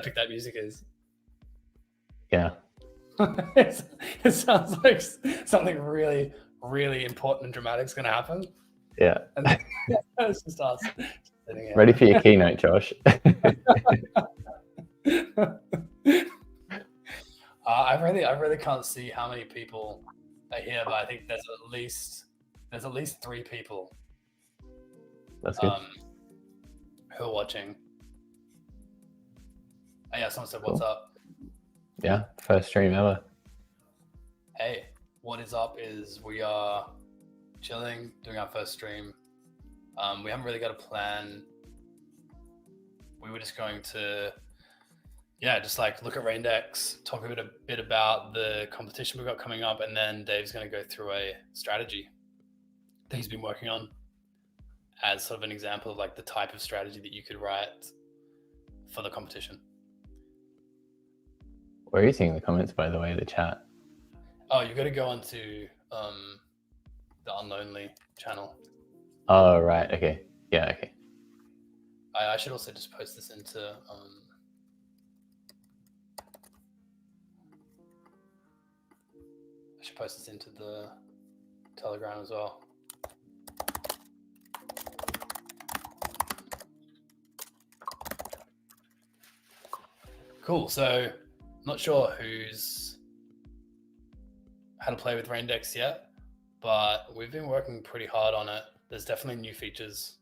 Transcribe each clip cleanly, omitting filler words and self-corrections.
epic that music is. Yeah. It sounds like something really, really important and dramatic is going to happen. Yeah. And it's just us sitting here. Ready for your keynote, Josh? I really can't see how many people are here, but I think there's at least 3 people. That's good. Who are watching. Oh, yeah, someone said, Cool. what's up? Yeah, first stream ever. Hey, what is up is we are chilling, doing our first stream. We haven't really got a plan. We were just going to, just like look at Raindex, talk a bit about the competition we've got coming up, and then Dave's going to go through a strategy that he's been working on as sort of an example of like the type of strategy that you could write for the competition. Where are you seeing the comments, by the way, the chat? Oh, you've got to go onto the Unlonely channel. Oh, right. Okay. Yeah, okay. I should also just post this into the Telegram as well. Cool. So, not sure who's had to play with Raindex yet, but we've been working pretty hard on it. There's definitely new features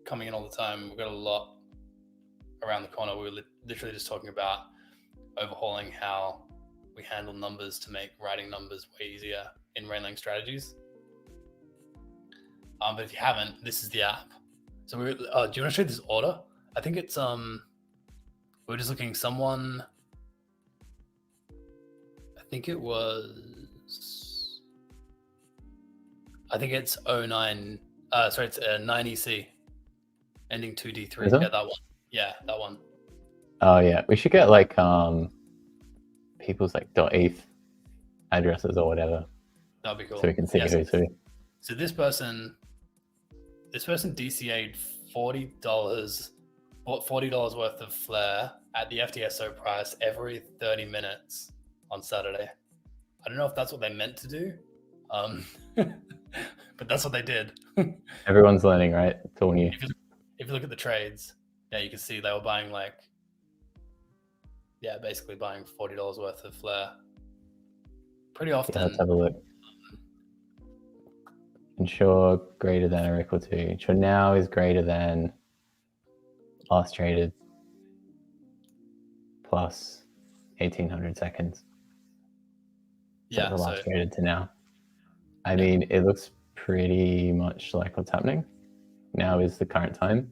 coming in all the time. We've got a lot around the corner. We were literally just talking about overhauling how we handle numbers to make writing numbers way easier in Rainlang strategies. But if you haven't, this is the app. So do you want to show this order? I think it's we're just looking someone. I think it's 09. Sorry, it's 9EC, ending 2D3. Yeah, that one. Yeah, that one. Oh yeah, we should get like people's like .eth addresses or whatever. That'd be cool. So we can see who's who. So this person DCA'd $40 worth of Flare at the FTSO price every 30 minutes on Saturday. I don't know if that's what they meant to do, but that's what they did. Everyone's learning, right? It's all new. If you look at the trades, you can see they were buying basically buying $40 worth of Flare pretty often. Yeah, let's have a look. Ensure greater than or equal to. Ensure now is greater than last traded plus 1800 seconds. So the last traded to now. I mean, it looks pretty much like what's happening. Now is the current time.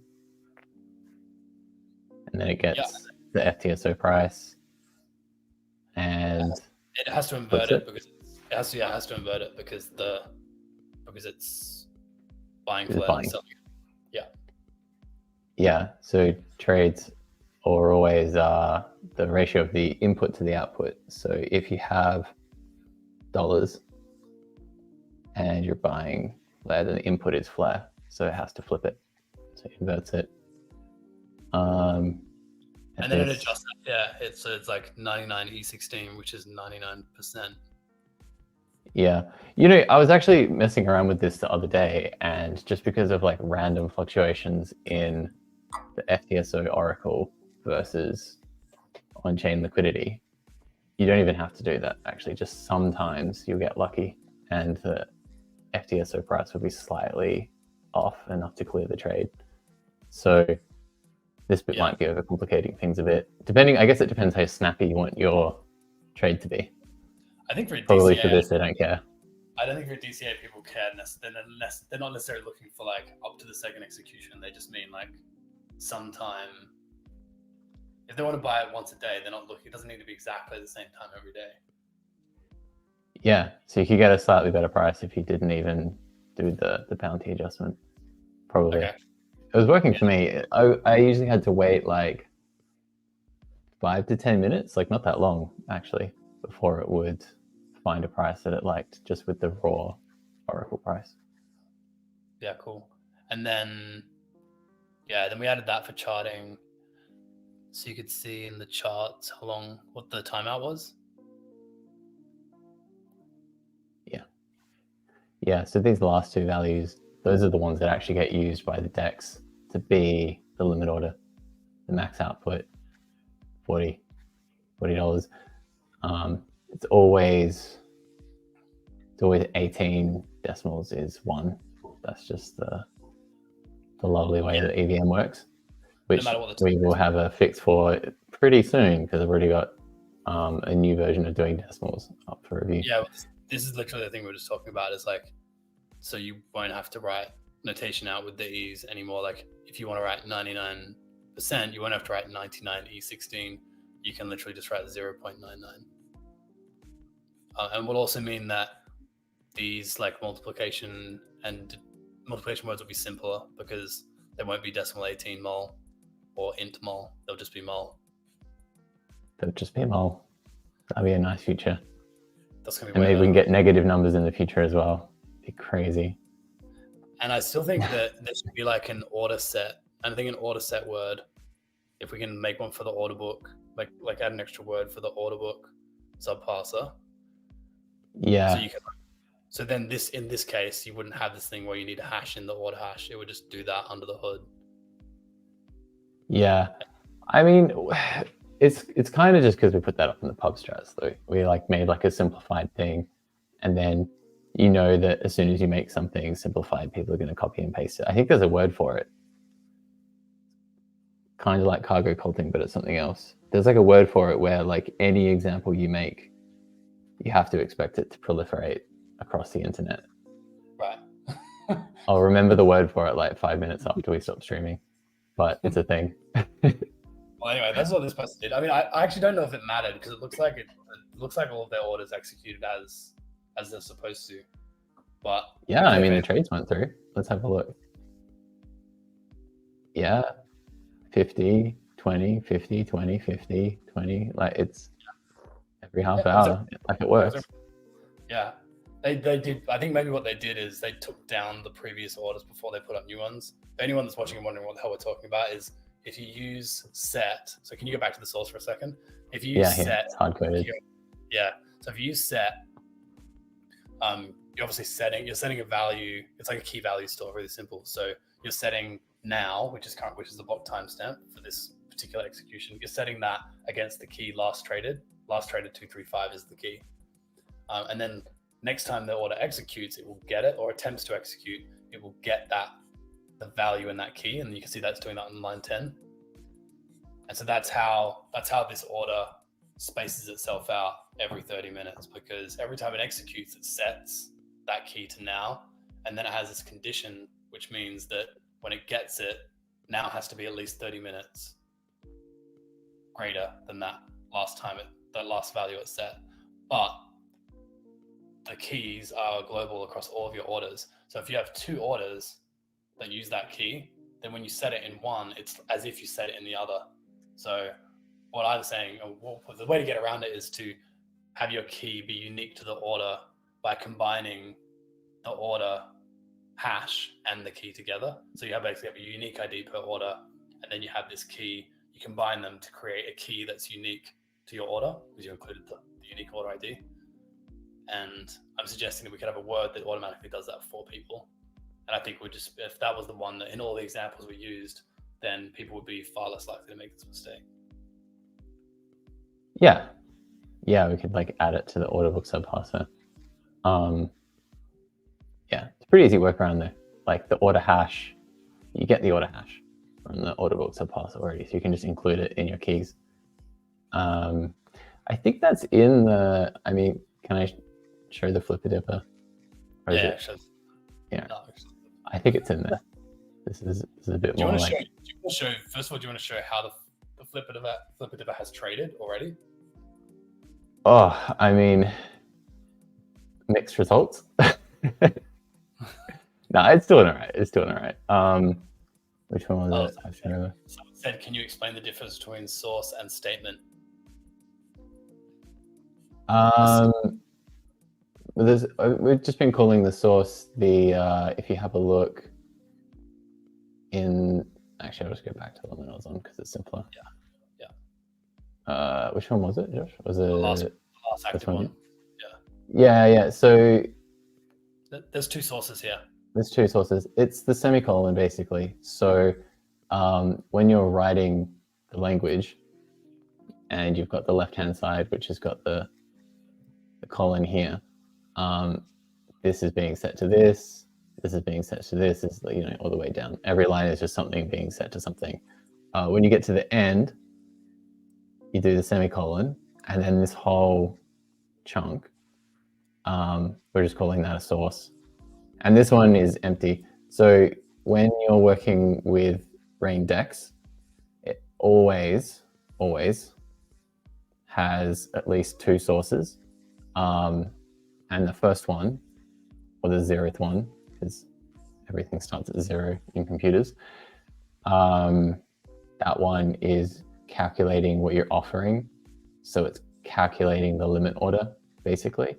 And then it gets the FTSO price. And it has to invert it because it has to invert it because it's buying Flare. Yeah, so trades are always the ratio of the input to the output. So if you have dollars and you're buying Flare, then the input is Flare, so it has to flip it. So it inverts it. And then it adjusts it. Yeah, it's like 99 E16, which is 99%. Yeah, you know, I was actually messing around with this the other day, and just because of like random fluctuations in the FTSO Oracle versus on-chain liquidity, you don't even have to do that. Actually, just sometimes you'll get lucky and the FTSO price will be slightly off enough to clear the trade. So this bit might be overcomplicating things a bit. Depending, I guess it depends how snappy you want your trade to be. I think for a DCA, probably for this, they don't care. I don't think for a DCA people care unless they're not necessarily looking for like up to the second execution. They just mean like sometime. If they want to buy it once a day, they're not looking. It doesn't need to be exactly the same time every day. Yeah, so you could get a slightly better price if you didn't even do the penalty adjustment. Probably. Okay. It was working for me. I usually had to wait like 5 to 10 minutes, like not that long actually, before it would find a price that it liked just with the raw Oracle price. Yeah, cool. And then, then we added that for charting. so you could see in the charts what the timeout was? Yeah, so these last two values, those are the ones that actually get used by the DEX to be the limit order, the max output, $40. It's always 18 decimals is 1. That's just the lovely way that EVM works, which No matter what the we will have a fix for pretty soon because I've already got a new version of doing decimals up for review. Yeah, this is literally the thing we were just talking about. Is like, so you won't have to write notation out with the e's anymore. Like, if you want to write 99%, you won't have to write 99 e16. You can literally just write 0.99. And will also mean that these like multiplication words will be simpler because there won't be decimal 18 mol or int mol. They'll just be mol. They'll just be mol. That'll be a nice feature. That's gonna be. And maybe we can get negative numbers in the future as well. Be crazy. And I still think that there should be like an order set. And I think an order set word, if we can make one for the order book, like add an extra word for the order book subparser. Yeah. So then in this case, you wouldn't have this thing where you need a hash in the order hash. It would just do that under the hood. Yeah. I mean, it's kind of just because we put that up in the pub strats though. We like made like a simplified thing, and then you know that as soon as you make something simplified, people are going to copy and paste it. I think there's a word for it. Kind of like cargo culting, but it's something else. There's like a word for it where like any example you make, you have to expect it to proliferate across the internet. Right. I'll remember the word for it like 5 minutes after we stop streaming, but it's a thing. Well, anyway, that's what this person did. I mean, I actually don't know if it mattered because it looks like all of their orders executed as they're supposed to. But yeah, I mean the trades went through. Let's have a look. Yeah, 50, 20, 50, 20, 50, 20. Like it's every half hour. Like it works. Yeah, they did. I think maybe what they did is they took down the previous orders before they put up new ones. If anyone that's watching and wondering what the hell we're talking about is if you use set. So can you go back to the source for a second? If you use set, it's hard coded. Yeah. So if you use set, you're obviously you're setting a value. It's like a key value store, really simple. So you're setting now, which is the block timestamp for this particular execution. You're setting that against the key last traded. Last traded 235 is the key. And then next time the order executes, it will get it, or attempts to execute, it will get the value in that key, and you can see that's doing that on line 10. And so that's how this order spaces itself out every 30 minutes, because every time it executes, it sets that key to now, and then it has this condition, which means that when it gets it, now has to be at least 30 minutes greater than that last value it set. But the keys are global across all of your orders. So if you have two orders that use that key, then when you set it in one, it's as if you set it in the other. So what I'm saying, the way to get around it is to have your key be unique to the order by combining the order hash and the key together. So you basically have a unique ID per order, and then you have this key. You combine them to create a key that's unique to your order because you included the unique order ID. And I'm suggesting that we could have a word that automatically does that for people. And I think if that was the one that in all the examples we used, then people would be far less likely to make this mistake. Yeah, we could like add it to the order book subparser. Yeah, it's pretty easy workaround there. Like the order hash, you get the order hash from the order book subparser already, so you can just include it in your keys. I think that's in the. I mean, can I show the flipper dipper? Yeah. Yeah. No, I think it's in there. This is a bit more like. First of all, do you want to show how the flipper dipper has traded already? Oh, I mean, mixed results. No, it's doing all right. Which one was it? Someone said, can you explain the difference between source and statement? We've just been calling the source if you have a look in, actually I'll just go back to the one that I was on because it's simpler. Yeah. Which one was it, Josh? Was it The last active this one? one. Yeah. So There's two sources here. there's two sources. It's the semicolon basically. So when you're writing the language, and you've got the left-hand side, which has got the colon here. This is being set to this. This is being set to this. Is all the way down. Every line is just something being set to something. When you get to the end, you do the semicolon, and then this whole chunk, we're just calling that a source. And this one is empty. So when you're working with Raindex, it always has at least two sources. And the first one, or the 0th one, because everything starts at 0 in computers, that one is calculating what you're offering. So it's calculating the limit order, basically.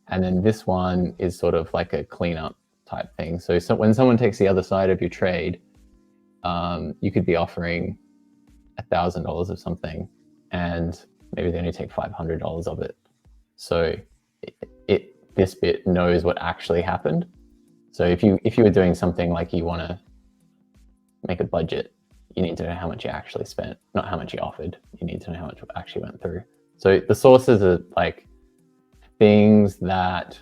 And then this one is sort of like a cleanup type thing. So when someone takes the other side of your trade, you could be offering $1,000 of something, and maybe they only take $500 of it. So this bit knows what actually happened. So if you were doing something like you want to make a budget, you need to know how much you actually spent, not how much you offered. You need to know how much actually went through. So the sources are like things that,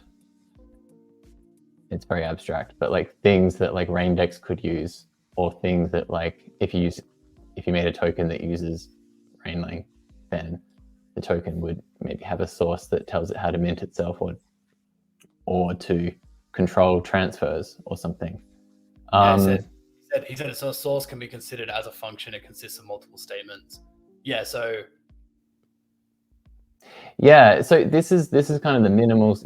it's very abstract, but like things that like Raindex could use, or things that like if you made a token that uses Rainlang, then the token would maybe have a source that tells it how to mint itself, or to control transfers or something. He said a source can be considered as a function. It consists of multiple statements. So this is kind of the minimals.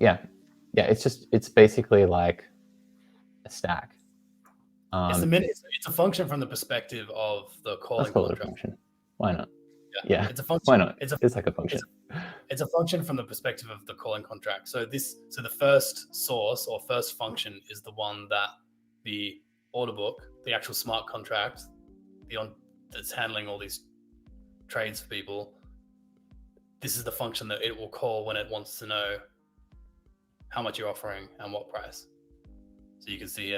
It's basically like a stack. It's a function from the perspective of the calling contract. Function. Why not? Yeah, it's a function. Why not? It's like a function. It's a function from the perspective of the calling contract. So the first source or first function is the one that the order book, the actual smart contract, that's handling all these trades for people. This is the function that it will call when it wants to know how much you're offering and what price. So you can see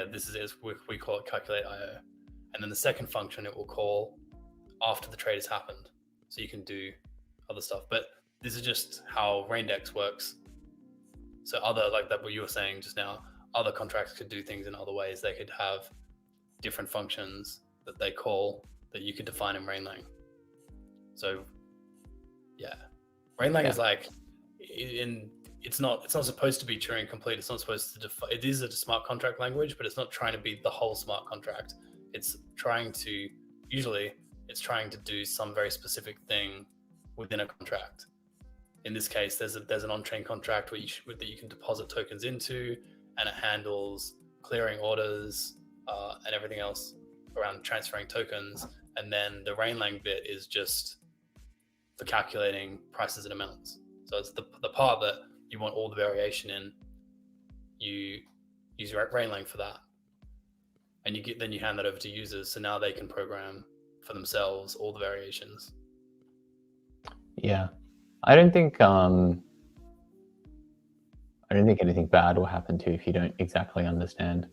we call it calculate IO. And then the second function it will call after the trade has happened. So you can do other stuff. But this is just how Raindex works. So what you were saying just now, other contracts could do things in other ways. They could have different functions that they call that you could define in Rainlang. So Rainlang is like it's not supposed to be Turing complete. It's not supposed to it is a smart contract language, but it's not trying to be the whole smart contract. It's trying to do some very specific thing within a contract. In this case, there's an on-chain contract that you can deposit tokens into, and it handles clearing orders and everything else around transferring tokens. And then the Rainlang bit is just for calculating prices and amounts. So it's the part that you want all the variation in. You use Rainlang for that, and then you hand that over to users, so now they can program for themselves all the variations. Yeah, I don't think anything bad will happen to you if you don't exactly understand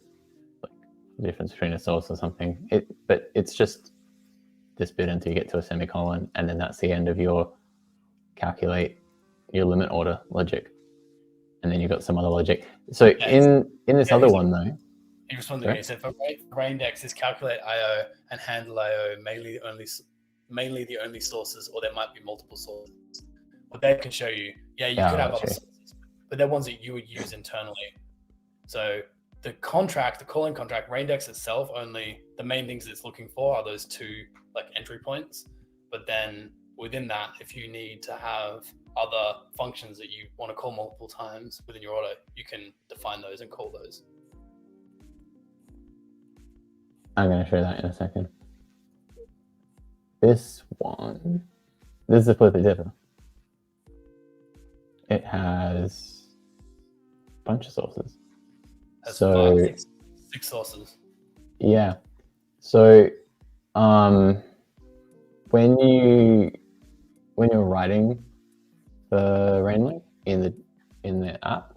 like the difference between a source or something. But it's just this bit until you get to a semicolon, and then that's the end of your calculate your limit order logic, and then you've got some other logic. So in this other one though, he responded to me. He said for Raindex is calculate IO and handle IO mainly the only sources, or there might be multiple sources. But they can show you, you could have other sources, but they're ones that you would use internally. So the calling contract, Raindex itself, only the main things it's looking for are those two like entry points. But then within that, if you need to have other functions that you want to call multiple times within your order, you can define those and call those. I'm going to show that in a second. This is the Flippy Dipper. It has a bunch of sources. Six sources. Yeah. So when you when you're writing the Rainlink in the app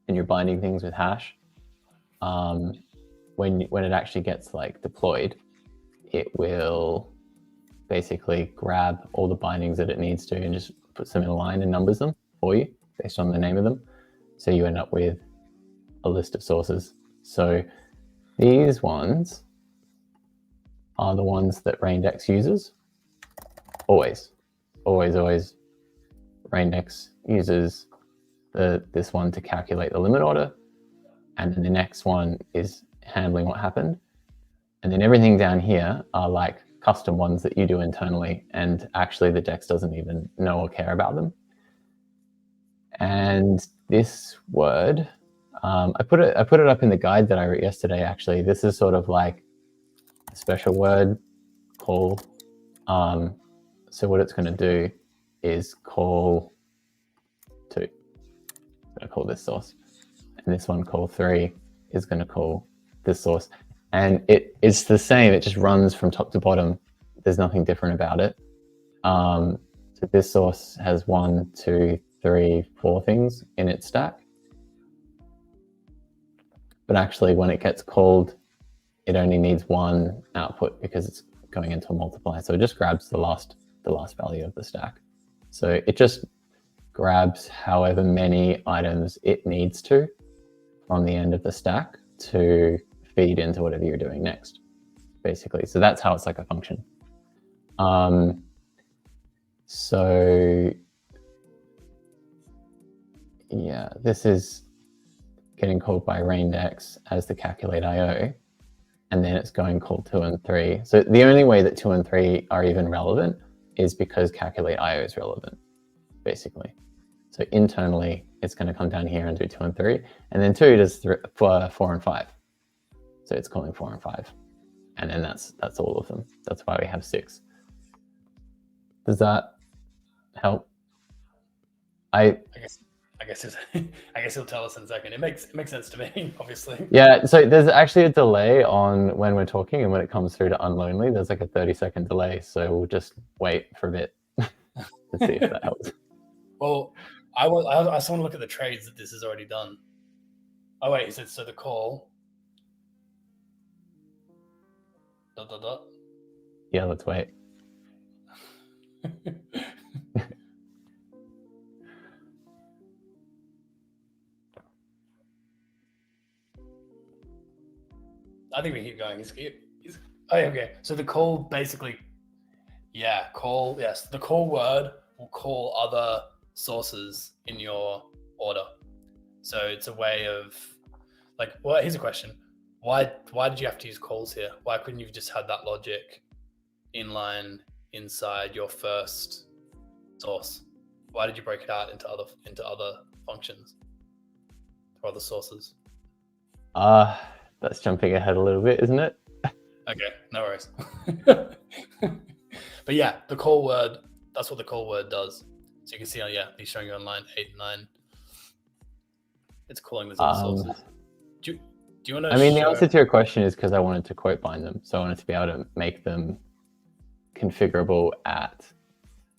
and you're binding things with hash, when it actually gets like deployed, it will basically grab all the bindings that it needs to and just puts them in a line and numbers them for you based on the name of them. So you end up with a list of sources. So these ones are the ones that Raindex uses. Always. Raindex uses this one to calculate the limit order, and then the next one is handling what happened. And then everything down here are like custom ones that you do internally, and actually the Dex doesn't even know or care about them. And this word, I put it up in the guide that I wrote yesterday. Actually, this is sort of like a special word call. So what it's going to do is call 2. It's going to call this source, and this one call 3 is going to call this source. And it's the same. It just runs from top to bottom. There's nothing different about it. So this source has 1, 2, 3, 4 things in its stack. But actually, when it gets called, it only needs 1 output because it's going into a multiply. So it just grabs the last value of the stack. So it just grabs however many items it needs to from the end of the stack to feed into whatever you're doing next, basically. So that's how it's like a function. So yeah, this is getting called by Raindex as the calculate IO, and then it's going call 2 and 3. So the only way that 2 and 3 are even relevant is because calculate IO is relevant, basically. So internally, it's going to come down here and do 2 and 3, and then 2 does 4 and 5. So it's calling 4 and 5, and then that's all of them. That's why we have 6. Does that help? I guess he'll tell us in a second. It makes sense to me, obviously. Yeah. So there's actually a delay on when we're talking and when it comes through to Unlonely. There's like a 30-second delay. So we'll just wait for a bit to see if that helps. Well, I just want to look at the trades that this has already done. Oh wait, he said so the call. ... Yeah, let's wait. I think we keep going. He's oh, okay. So the call basically, the call word will call other sources in your order. So it's a way of like, well, here's a question. Why did you have to use calls here? Why couldn't you have just had that logic inline inside your first source? Why did you break it out into other functions or other sources? That's jumping ahead a little bit, isn't it? Okay, no worries. But yeah, the call word, that's what the call word does. So you can see, he's showing you on line 8 and 9. It's calling those other sources. Do you want to the answer to your question is because I wanted to quote bind them. So I wanted to be able to make them configurable at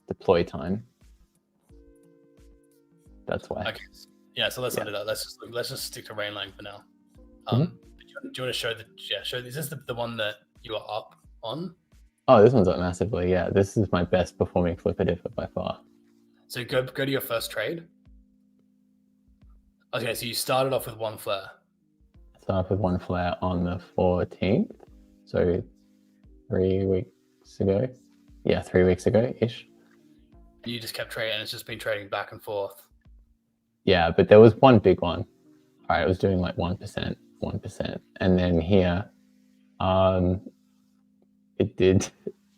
deploy time. That's why. Okay. Yeah, so let's undo that. Let's just stick to Rainlang for now. Do you want to show is this the one that you are up on? Oh, this one's up massively. Yeah, this is my best performing flipper differ by far. So go to your first trade. Okay, so you started off with 1 flare. Started with 1 flare on the 14th. So 3 weeks ago. Yeah, 3 weeks ago-ish. And you just kept trading, and it's just been trading back and forth. Yeah, but there was one big one. All right, it was doing like 1%. And then here, it did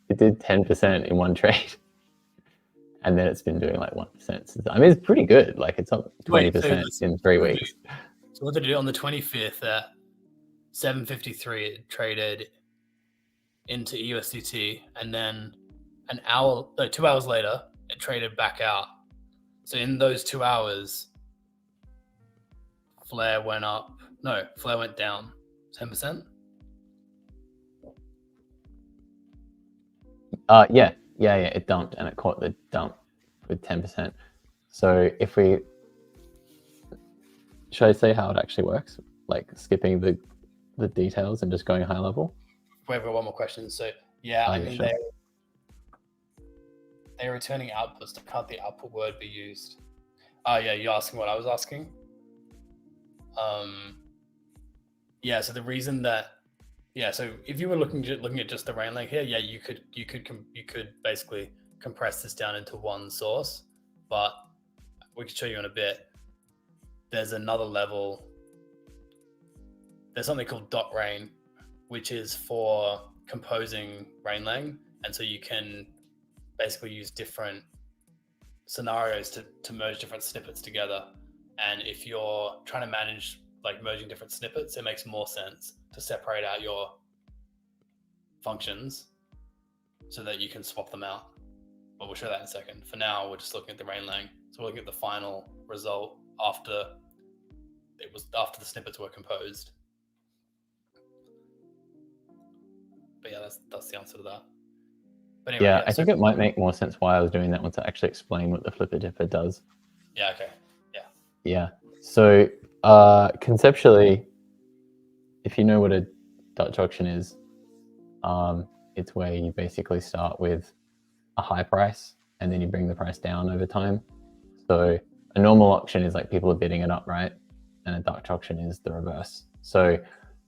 10% in one trade. And then it's been doing like 1% since. I mean, it's pretty good. Like it's up 20% in 3 weeks. So what did it do on the 25th at 7:53? It traded into USDT, and then 2 hours later, it traded back out. So in those 2 hours, Flare went down 10%. Yeah. Yeah, it dumped, and it caught the dump with 10%. So if we, should I say how it actually works? Like skipping the details and just going high level? Wait for one more question. So yeah, I mean Sure. they're returning outputs. So can't the output word be used? Oh yeah, you're asking what I was asking. Yeah. So the reason that so if you were looking at just the rain lake here, yeah, you could basically compress this down into one source, but we could show you in a bit. There's another level. There's something called dot rain, which is for composing rainlang, and so you can basically use different scenarios to merge different snippets together. And if you're trying to manage like merging different snippets, it makes more sense to separate out your functions so that you can swap them out. But we'll show that in a second. For now, we're just looking at the rainlang. So we're looking at the final result after the snippets were composed. But yeah, that's the answer to that. But anyway, yeah, I think it might make more sense why I was doing that once I actually explain what the flipper dipper does. Yeah, okay. Yeah. So conceptually, if you know what a Dutch auction is, it's where you basically start with a high price and then you bring the price down over time. So a normal auction is like people are bidding it up, right? And a Dutch auction is the reverse. So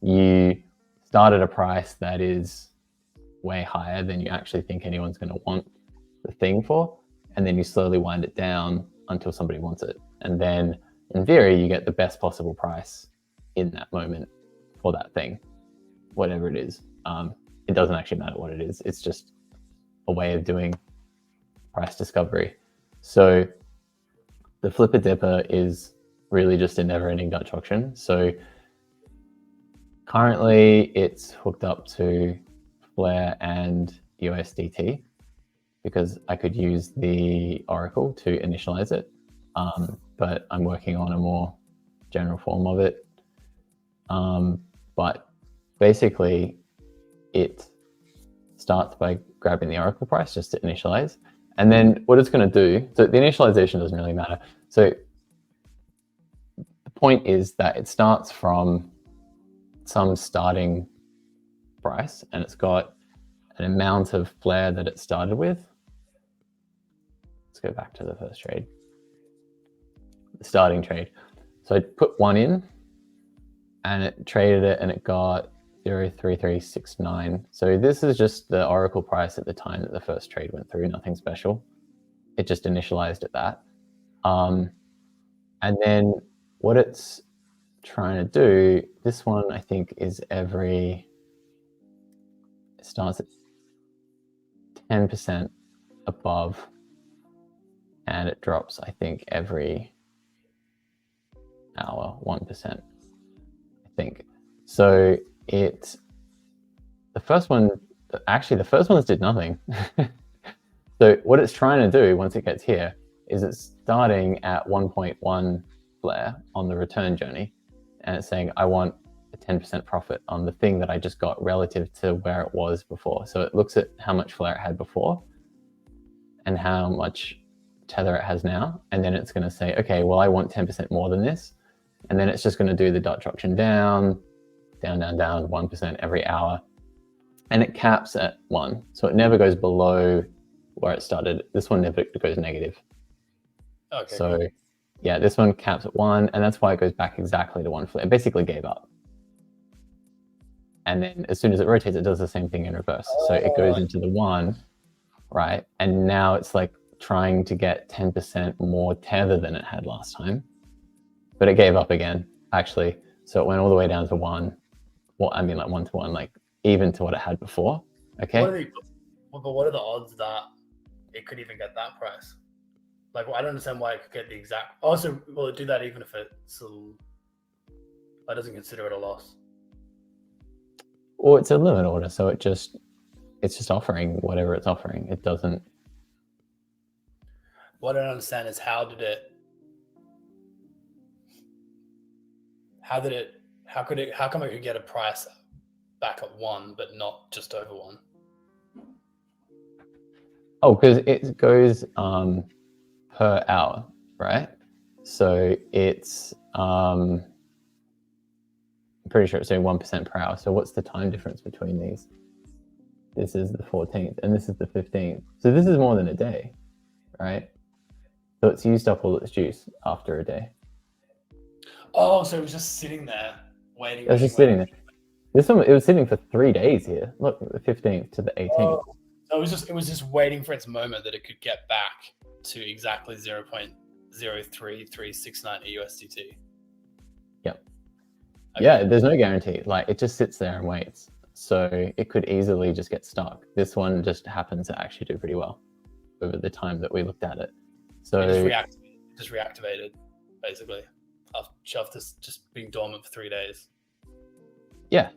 you start at a price that is way higher than you actually think anyone's going to want the thing for, and then you slowly wind it down until somebody wants it. And then in theory, you get the best possible price in that moment for that thing, whatever it is. It doesn't actually matter what it is. It's just a way of doing price discovery. So the flipper dipper is really just a never-ending Dutch auction. So currently it's hooked up to Flare and USDT because I could use the Oracle to initialize it. But I'm working on a more general form of it. But basically it starts by grabbing the Oracle price just to initialize. And then what it's going to do, so the initialization doesn't really matter. So the point is that it starts from some starting price and it's got an amount of flare that it started with. Let's go back to the first trade, the starting trade. So I put one in and it traded it and it got 0.3369. So this is just the Oracle price at the time that the first trade went through, nothing special. It just initialized at that. And then what it's trying to do, this one I think is it starts at 10% above and it drops, I think, every hour, 1%, I think. So the first ones did nothing. So what it's trying to do once it gets here is it's starting at 1.1 flare on the return journey. And it's saying, I want a 10% profit on the thing that I just got relative to where it was before. So it looks at how much flare it had before and how much tether it has now. And then it's going to say, okay, well, I want 10% more than this. And then it's just going to do the Dutch auction down, 1% every hour. And it caps at 1. So it never goes below where it started. This one never goes negative. Okay. So yeah, this one caps at 1, and that's why it goes back exactly to 1 flare. It basically gave up. And then as soon as it rotates, it does the same thing in reverse. So it goes into the 1, right? And now it's like trying to get 10% more tether than it had last time. But it gave up again, actually. So it went all the way down to 1. Well, I mean like 1 to 1, like even to what it had before. Okay. But what are the odds that it could even get that price? Like, well, I don't understand why it could get the exact. Also, will it do that even if it's that doesn't consider it a loss? Well, it's a limit order, so it's just offering whatever it's offering. It doesn't. What I don't understand is how come it could get a price back at 1 but not just over 1? Oh, because it goes per hour, right? So it's I'm pretty sure it's doing 1% per hour. So what's the time difference between these? This is the 14th and this is the 15th. So this is more than a day, right? So it's used up all its juice after a day. Oh, so it was just sitting there waiting. It was just sitting there. This one, it was sitting for 3 days here. Look, the 15th to the 18th. Oh, so it was just waiting for its moment that it could get back to exactly 0.03369 USDT. Yep. Okay. Yeah, there's no guarantee. Like it just sits there and waits. So it could easily just get stuck. This one just happens to actually do pretty well over the time that we looked at it. So it just reactivated basically after this just being dormant for 3 days. Yeah.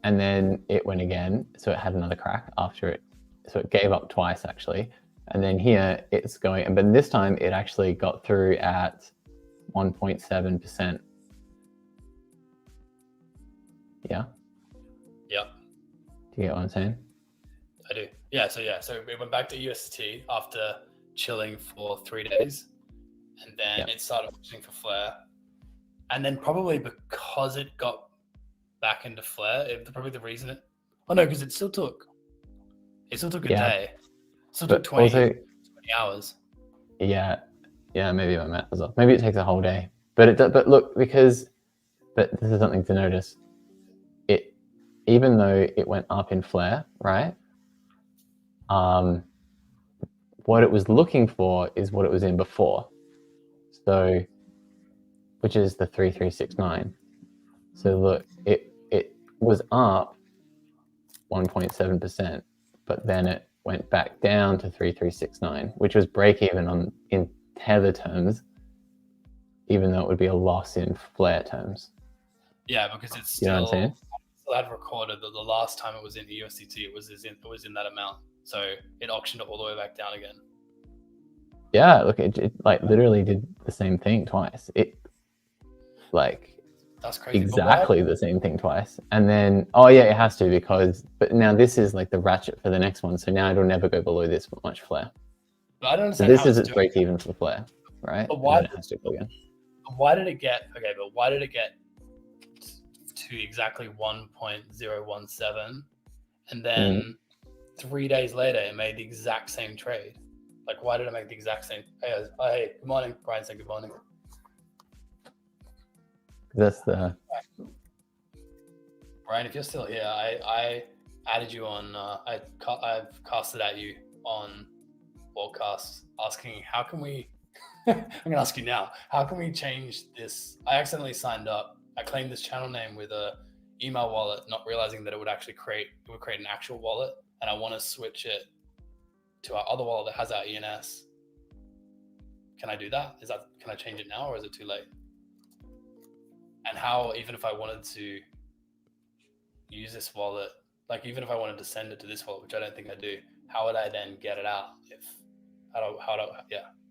And then it went again. So it had another crack after it. So it gave up twice actually. And then here it's going, but this time it actually got through at 1.7%. Yeah. Yeah. Do you get what I'm saying? I do. Yeah. So it went back to USDT after chilling for 3 days, and then it started pushing for flare, and then probably because it got back into flare, probably the reason it. Oh no, because it still took a day. It still took 20 hours. Yeah, maybe my math was off. Maybe it takes a whole day. But look, but this is something to notice. Even though it went up in flare, right? What it was looking for is what it was in before. So, which is the 3369. So look, it was up 1.7%, but then it went back down to 3369, which was break even in tether terms, even though it would be a loss in flare terms. Yeah, because it's still, you know what I'm saying? Still had recorded that the last time it was in USDT, it was in that amount. So it auctioned it all the way back down again. Yeah, look, it like literally did the same thing twice. That's crazy. Exactly the same thing twice. And then, it has to but now this is like the ratchet for the next one. So now it'll never go below this much flare. But I don't understand. So this is its break even for flare, right? But why it has to go again? Why did it get to exactly 1.017, and then 3 days later it made the exact same trade? Like, why did it make the exact same? Hey, good morning, Brian. Saying good morning. That's the Brian. If you're still here, I added you on. I've casted at you on Worldcast, asking how can we. I'm gonna ask you now. How can we change this? I accidentally signed up. I claimed this channel name with a email wallet, not realizing that it would create an actual wallet, and I want to switch it to our other wallet that has our ENS. Can I do that? Can I change it now, or is it too late? And how, even if I wanted to use this wallet, like even if I wanted to send it to this wallet, which I don't think I do, how would I then get it out?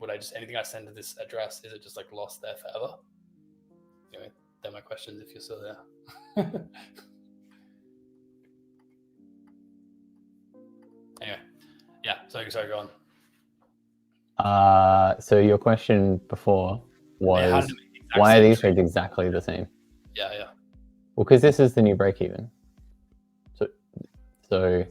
Would I just, anything I send to this address, is it just like lost there forever? Anyway, they're my questions if you're still there. Anyway, sorry, go on. So your question before was, why are these trades exactly the same? Yeah. Well, because this is the new break even. So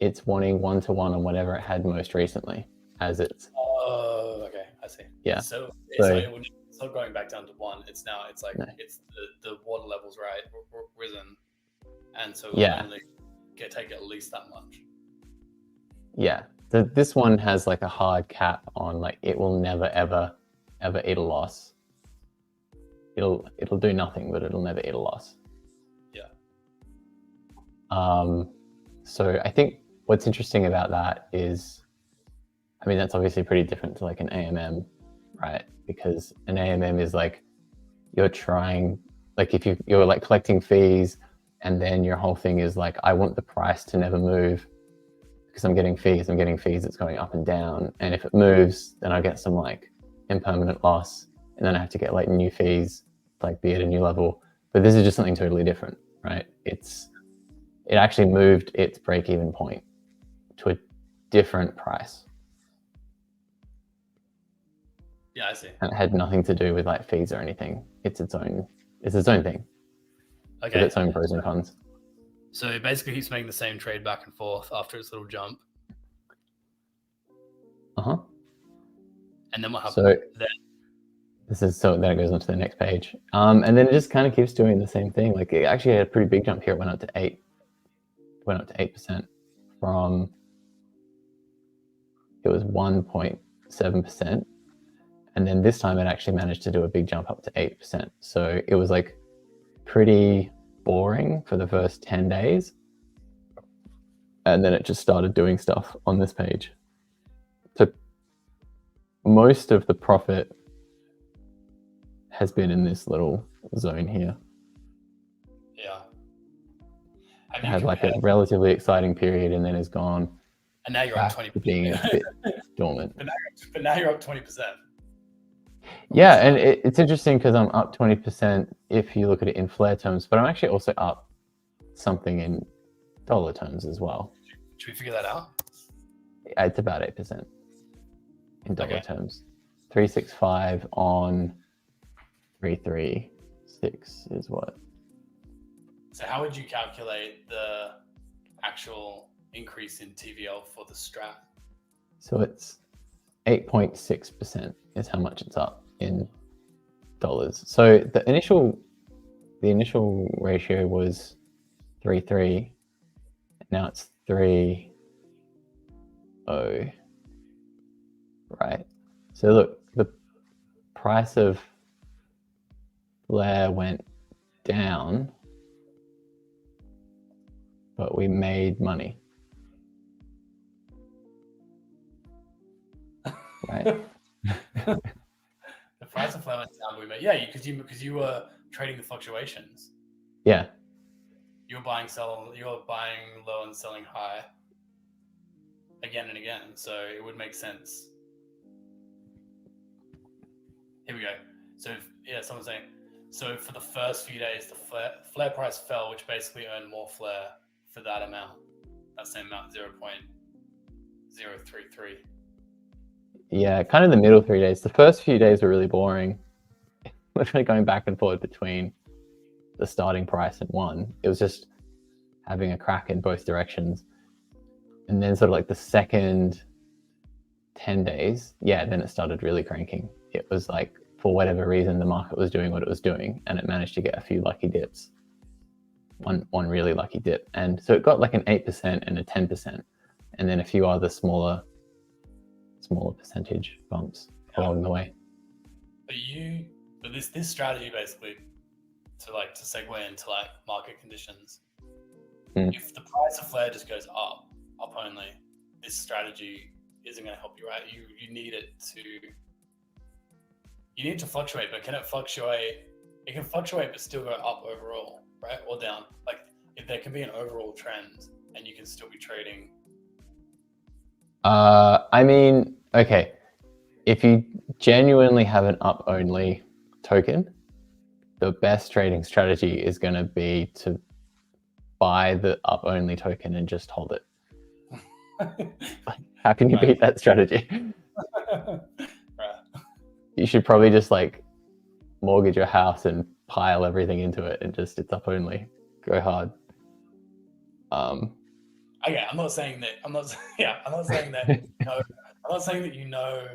it's wanting 1-to-1 on whatever it had most recently as its. Oh, okay, I see. Yeah. So it's not going back down to 1. It's like it's the water levels, right, risen, and so we'll only take at least that much. Yeah. This one has like a hard cap on, like, it will never ever eat a loss. It'll do nothing, but it'll never eat a loss. Yeah. So I think what's interesting about that is, I mean, that's obviously pretty different to like an AMM, right? Because an AMM is like, you're trying, like if you're like collecting fees, and then your whole thing is like, I want the price to never move because I'm getting fees, it's going up and down. And if it moves, then I get some like impermanent loss, and then I have to get like new fees, like be at a new level. But this is just something totally different, right? It actually moved its break-even point to different price. Yeah, I see. And it had nothing to do with like fees or anything. It's its own thing. Okay. With its own pros and cons. So it basically keeps making the same trade back and forth after its little jump. Uh-huh. And then what happens then? Then it goes on to the next page. And then it just kind of keeps doing the same thing. Like it actually had a pretty big jump here. It went up to 8% from, it was 1.7%. And then this time it actually managed to do a big jump up to 8%. So it was like pretty boring for the first 10 days. And then it just started doing stuff on this page. So most of the profit has been in this little zone here. Yeah. It had like a relatively exciting period and then is gone. And now you're up 20%. Being a bit dormant. But now you're up 20%. Yeah, and it's interesting because I'm up 20% if you look at it in flare terms, but I'm actually also up something in dollar terms as well. Should we figure that out? It's about 8% in dollar terms. 365 on 336 is what? So how would you calculate the actual increase in TVL for the strat? So it's 8.6% is how much it's up in dollars. So the initial ratio was 3.3. Now it's 3.0. Right. So look, the price of flare went down, but we made money. Right. The price of flare went down, we made, because you were trading the fluctuations. Yeah. You were buying low and selling high again and again. So it would make sense. Here we go. So someone's saying, so for the first few days, the flare price fell, which basically earned more flare for that amount. That same amount, 0.033. Yeah, kind of the middle 3 days. The first few days were really boring. Literally going back and forth between the starting price and one. It was just having a crack in both directions. And then sort of like the second 10 days, then it started really cranking. It was like, for whatever reason, the market was doing what it was doing and it managed to get a few lucky dips. One really lucky dip. And so it got like an 8% and a 10%, and then a few other smaller percentage bumps along the way. But this strategy basically to segue into like market conditions. If the price of flare just goes up only, this strategy isn't going to help you, right? You need it to fluctuate, but can it fluctuate? It can fluctuate but still go up overall, right? Or down. Like if there can be an overall trend and you can still be trading. I mean, okay. If you genuinely have an up only token, the best trading strategy is going to be to buy the up only token and just hold it. How can you beat that strategy? You should probably just like mortgage your house and pile everything into it and just, it's up only, go hard. Okay, I'm not saying that I'm not saying that you know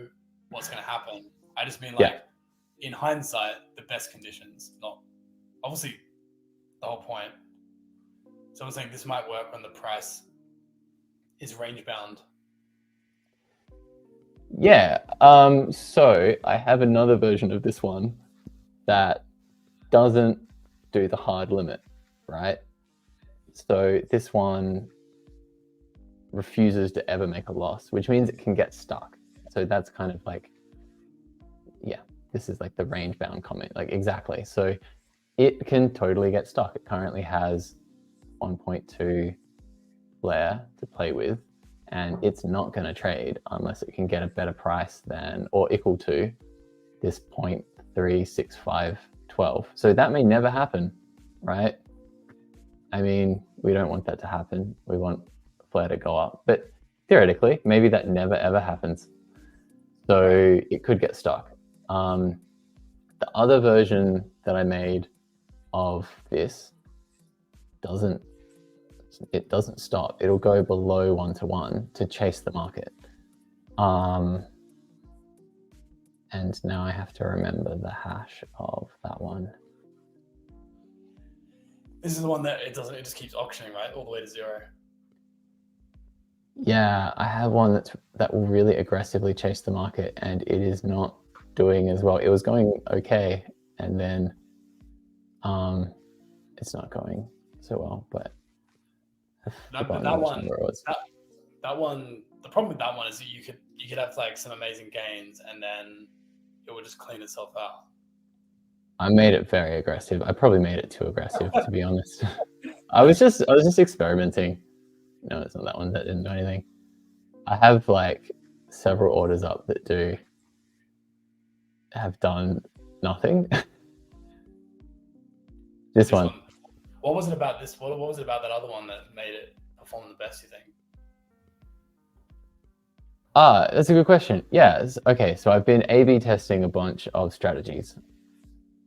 what's going to happen. I just mean in hindsight, the best conditions, not obviously the whole point. So I'm saying this might work when the price is range bound. Yeah. So I have another version of this one that doesn't do the hard limit, right? So this one refuses to ever make a loss, which means it can get stuck. So that's kind of like, this is like the range bound comment, like exactly. So it can totally get stuck. It currently has 1.2 flare to play with, and it's not going to trade unless it can get a better price than or equal to this 0.36512. So that may never happen, right? I mean, we don't want that to happen. We want flare to go up, but theoretically, maybe that never ever happens. So it could get stuck. The other version that I made of this doesn't stop. It'll go below 1-to-1 to chase the market. And now I have to remember the hash of that one. This is the one that it just keeps auctioning, right? All the way to 0. Yeah, I have one that will really aggressively chase the market, and it is not doing as well. It was going okay, and then it's not going so well, but that one, the problem with that one is that you could have like some amazing gains, and then it would just clean itself out. I made it very aggressive. I probably made it too aggressive, to be honest. I was just experimenting. No, it's not that one. That didn't do anything. I have like several orders up that have done nothing. This one. What was it about this? What was it about that other one that made it perform the best, you think? That's a good question. Yeah. Okay. So I've been A/B testing a bunch of strategies.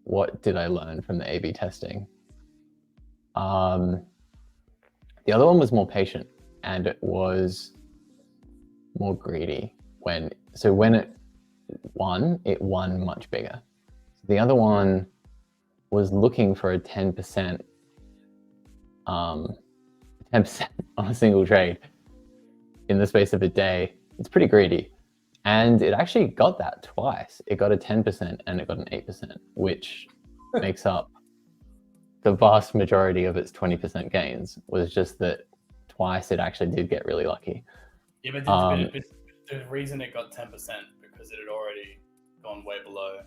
What did I learn from the A/B testing? The other one was more patient, and it was more greedy. When it won much bigger. The other one was looking for a 10% on a single trade in the space of a day. It's pretty greedy. And it actually got that twice. It got a 10% and it got an 8%, which makes up the vast majority of its 20% gains. Was just that twice it actually did get really lucky. Yeah, but the reason it got 10% because it had already gone way below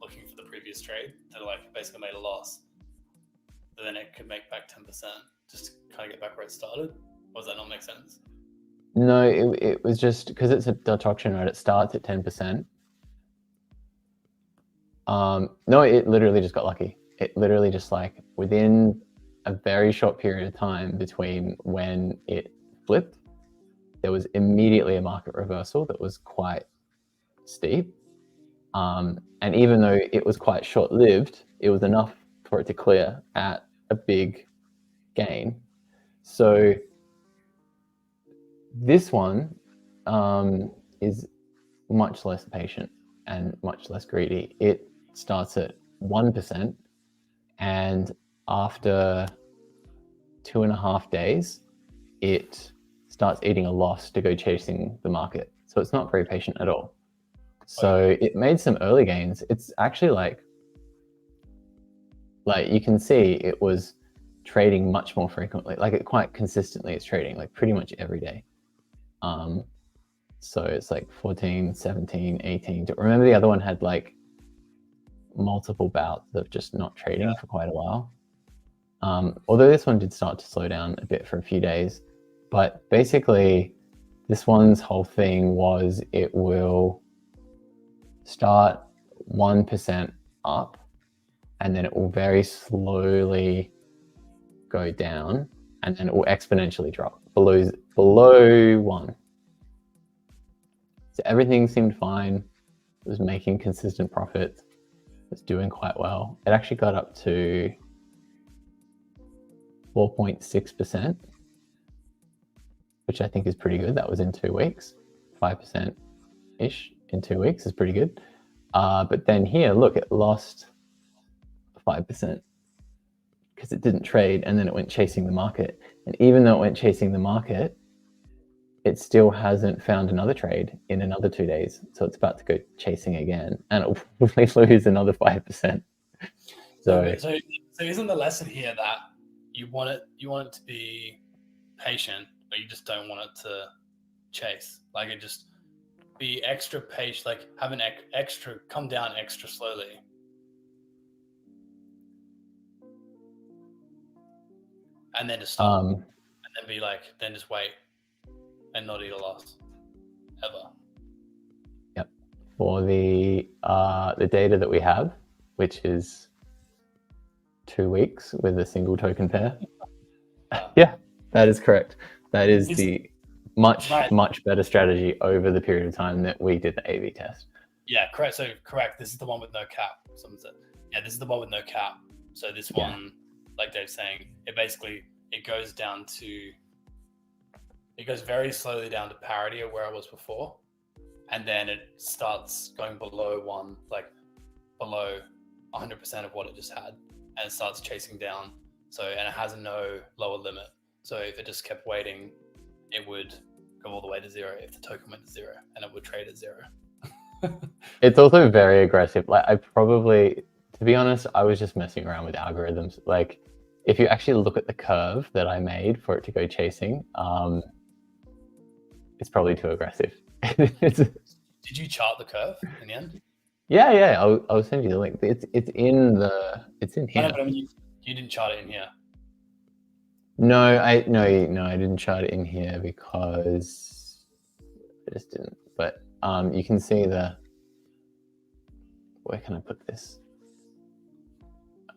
looking for the previous trade. That like basically made a loss. But then it could make back 10% just to kind of get back where it started. Or does that not make sense? No, it was just because it's a Dutch auction, right? It starts at 10%. No, it literally just got lucky. It literally just like within a very short period of time between when it flipped, there was immediately a market reversal that was quite steep. And even though it was quite short-lived, it was enough for it to clear at a big gain. So this one is much less patient and much less greedy. It starts at 1%, and after 2.5 days, it starts eating a loss to go chasing the market. So it's not very patient at all. So it made some early gains. It's actually like you can see it was trading much more frequently. Like it quite consistently it's trading like pretty much every day. So it's like 14, 17, 18. Remember the other one had like multiple bouts of just not trading for quite a while. Although this one did start to slow down a bit for a few days. But basically this one's whole thing was it will start 1% up and then it will very slowly go down and then it will exponentially drop below 1. So everything seemed fine. It was making consistent profits. It was doing quite well. It actually got up to 4.6%, which I think is pretty good. That was in 2 weeks. 5%-ish in 2 weeks is pretty good. But then here, look, it lost 5% because it didn't trade and then it went chasing the market. And even though it went chasing the market, it still hasn't found another trade in another 2 days. So it's about to go chasing again and it will probably lose another 5%. So isn't the lesson here that you want it to be patient, but you just don't want it to chase? Like it just be extra patient, like have an extra come down extra slowly. And then just stop. And then be like, then just wait and not eat a loss ever. Yep. For the data that we have, which is 2 weeks with a single token pair. Yeah, that is correct. That is the much Right. much better strategy over the period of time that we did the A/B test. Yeah, correct. So correct. This is the one with no cap. Someone said, yeah, this is the one with no cap. So this Yeah. one, like Dave's saying, it goes down to, it goes very slowly down to parity of where I was before, and then it starts going below one, like below 100% of what it just had, and it starts chasing down. So, and it has no lower limit. So if it just kept waiting, it would go all the way to zero if the token went to zero, and it would trade at zero. It's also very aggressive. Like to be honest, I was just messing around with algorithms. Like if you actually look at the curve that I made for it to go chasing, it's probably too aggressive. Did you chart the curve in the end? Yeah. I'll send you the link. It's in here. No, but I mean, you didn't chart it in here. No, I didn't chart it in here because I just didn't. But you can see where can I put this?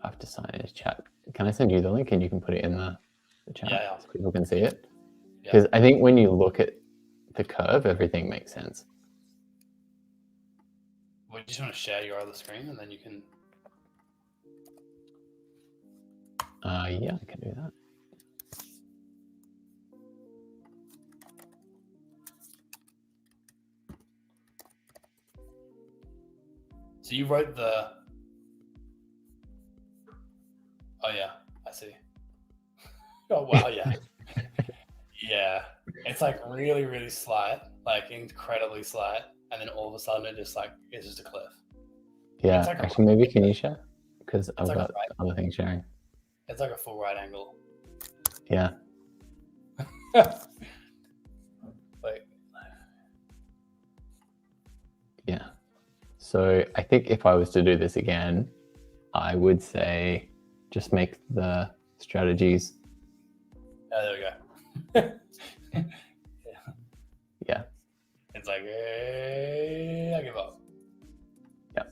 I have to sign in chat. Can I send you the link and you can put it in the chat so people can see it? Because I think when you look at the curve, everything makes sense. Well, you just want to share your other screen and then you can. Yeah, I can do that. So you wrote the. Oh yeah, I see. Oh wow, yeah. Yeah, it's like really, really slight, like incredibly slight, and then all of a sudden it's just a cliff. Yeah, like actually, maybe can you share? Because I've got other things sharing. It's like a full right angle. Yeah. Like. Yeah. So I think if I was to do this again, I would say just make the strategies. Oh, there we go. Yeah. It's like, I give up. Yeah.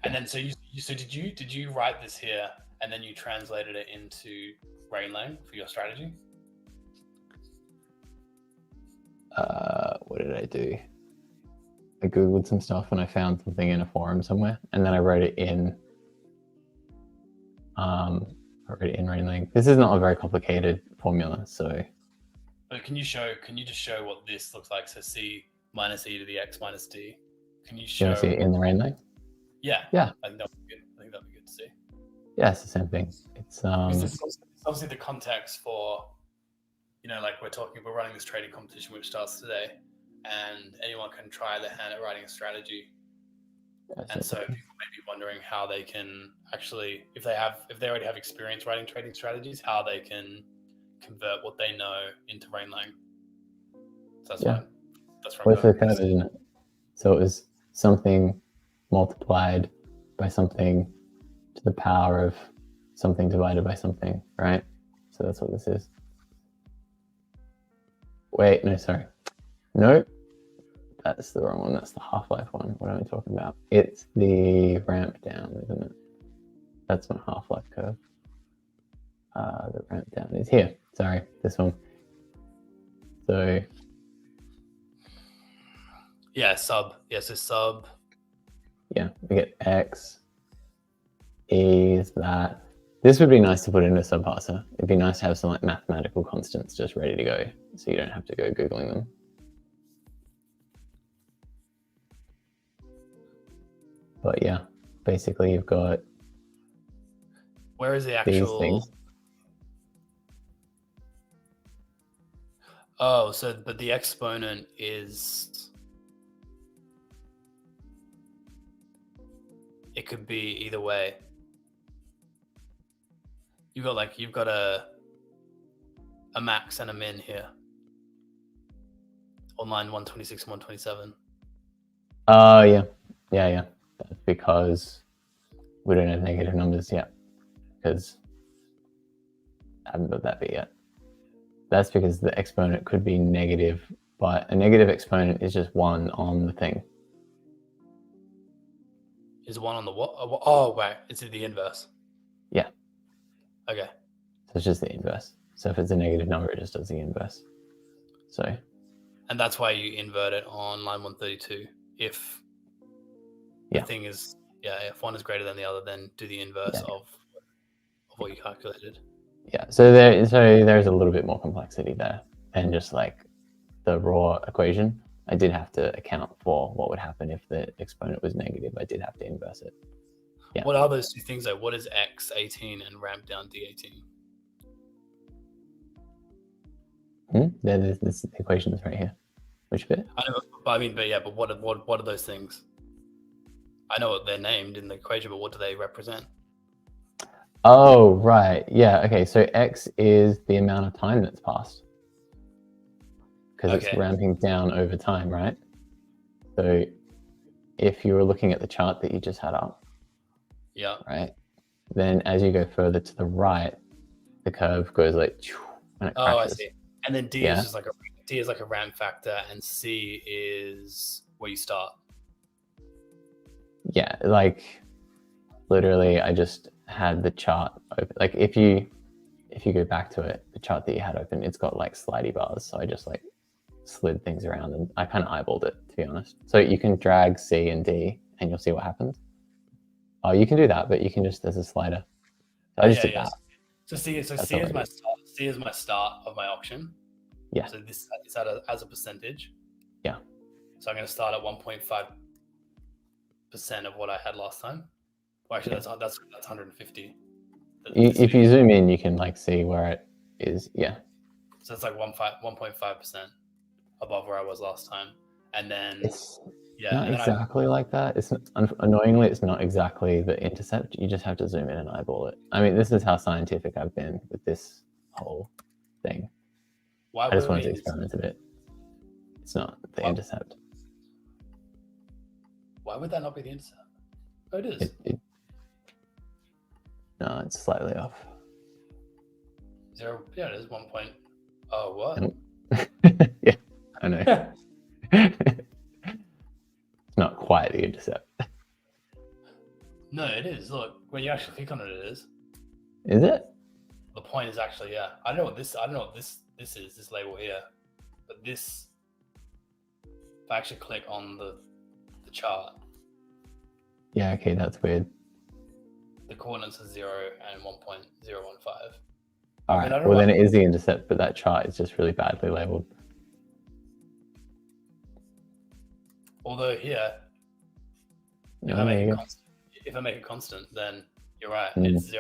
And then so did you write this here and then you translated it into Rainlang for your strategy? What did I do? I googled some stuff and I found something in a forum somewhere, and then I wrote it in Rainlang. This is not a very complicated formula, so. But can you just show what this looks like? So C minus E to the X minus D. Can you show? You want to see it in the Rainlang? Yeah. Yeah. I think that'd be good. I think that'd be good to see. Yeah, it's the same thing. It's obviously the context for, like we're running this trading competition which starts today, and anyone can try their hand at writing a strategy. And so people may be wondering how they can actually, if they already have experience writing trading strategies, how they can convert what they know into Rainlang. So that's right. That's right. What's the curve, isn't it? So it was something multiplied by something to the power of something divided by something, right? So that's what this is. Wait, no, sorry. No, that's the wrong one. That's the half-life one. What am I talking about? It's the ramp down, isn't it? That's my half-life curve. The ramp down is here. Sorry, this one. So. Yeah, sub. Yes, it's sub. Yeah, we get X. E is that. This would be nice to put in a subparser. It'd be nice to have some mathematical constants just ready to go, so you don't have to go Googling them. But yeah, basically you've got. Where is the actual? These things. Oh, but the exponent is. It could be either way. You've got a max and a min here on line 126 and 127. Yeah. That's because we don't have negative numbers yet, because I haven't got that bit yet. That's because the exponent could be negative, but a negative exponent is just one on the thing. Is one on the what? Oh, right. It's the inverse. Yeah. Okay. So it's just the inverse. So if it's a negative number, it just does the inverse. So. And that's why you invert it on line 132. If the thing is, if one is greater than the other, then do the inverse of what you calculated. Yeah, so there's a little bit more complexity there than just like the raw equation. I did have to account for what would happen if the exponent was negative. I did have to inverse it. Yeah. What are those two things though? What is x18 and ramp down d18? This equation is right here. Which bit? I know, but what are those things? I know what they're named in the equation, but what do they represent? Oh, right. Yeah. Okay. So x is the amount of time that's passed. Because it's ramping down over time, right? So if you were looking at the chart that you just had up, right, then as you go further to the right, the curve goes like, and it crashes. Oh, I see. And then D is just like a ramp factor, and C is where you start. Yeah, like literally, I just had the chart open. Like if you go back to it, the chart that you had open, it's got like slidey bars. So I just like slid things around and I kind of eyeballed it, to be honest. So you can drag C and D and you'll see what happens. Oh, you can do that, but you can just, there's a slider. So I just did that. So C is my start. C is my start of my auction. Yeah. So this is as a percentage. Yeah. So I'm going to start at 1.5% of what I had last time. Well, actually, that's 150. If you zoom in, you can like see where it is. Yeah. So it's like 1.5% above where I was last time, and then it's not exactly like that. It's annoyingly, it's not exactly the intercept. You just have to zoom in and eyeball it. I mean, this is how scientific I've been with this whole thing. I just wanted to experiment a bit. It's not the intercept. Why would that not be the intercept? Oh, it is. No, it's slightly off. Zero. Yeah, it is 1 point. Oh, what? Yeah, I know. It's not quite the intercept. No, it is. Look, when you actually click on it, it is. Is it? The point is actually, I don't know what this is, this label here. But this, if I actually click on the chart. Yeah, okay, that's weird. The coordinates are 0 and 1.015. All right, well then it is the intercept, but that chart is just really badly labeled. Although here, if I make it constant, then you're right. It's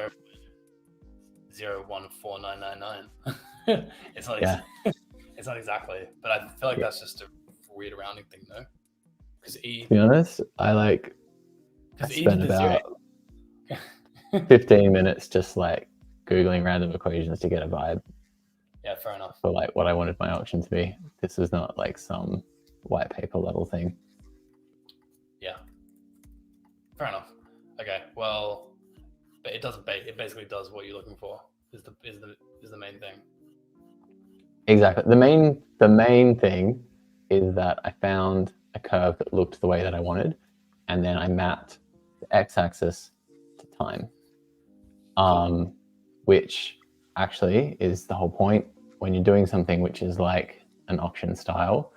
0.014999. It's not. It's not exactly, but I feel like that's just a weird rounding thing, though. Because to be honest, I spent about 15 minutes just like Googling random equations to get a vibe. Yeah, fair enough. For like what I wanted my auction to be. This is not like some white paper level thing. Yeah. Fair enough. Okay. Well, but it doesn't. It basically does what you're looking for. Is the main thing. Exactly. The main thing is that I found a curve that looked the way that I wanted, and then I mapped the x-axis to time. Which actually is the whole point. When you're doing something which is like an auction style,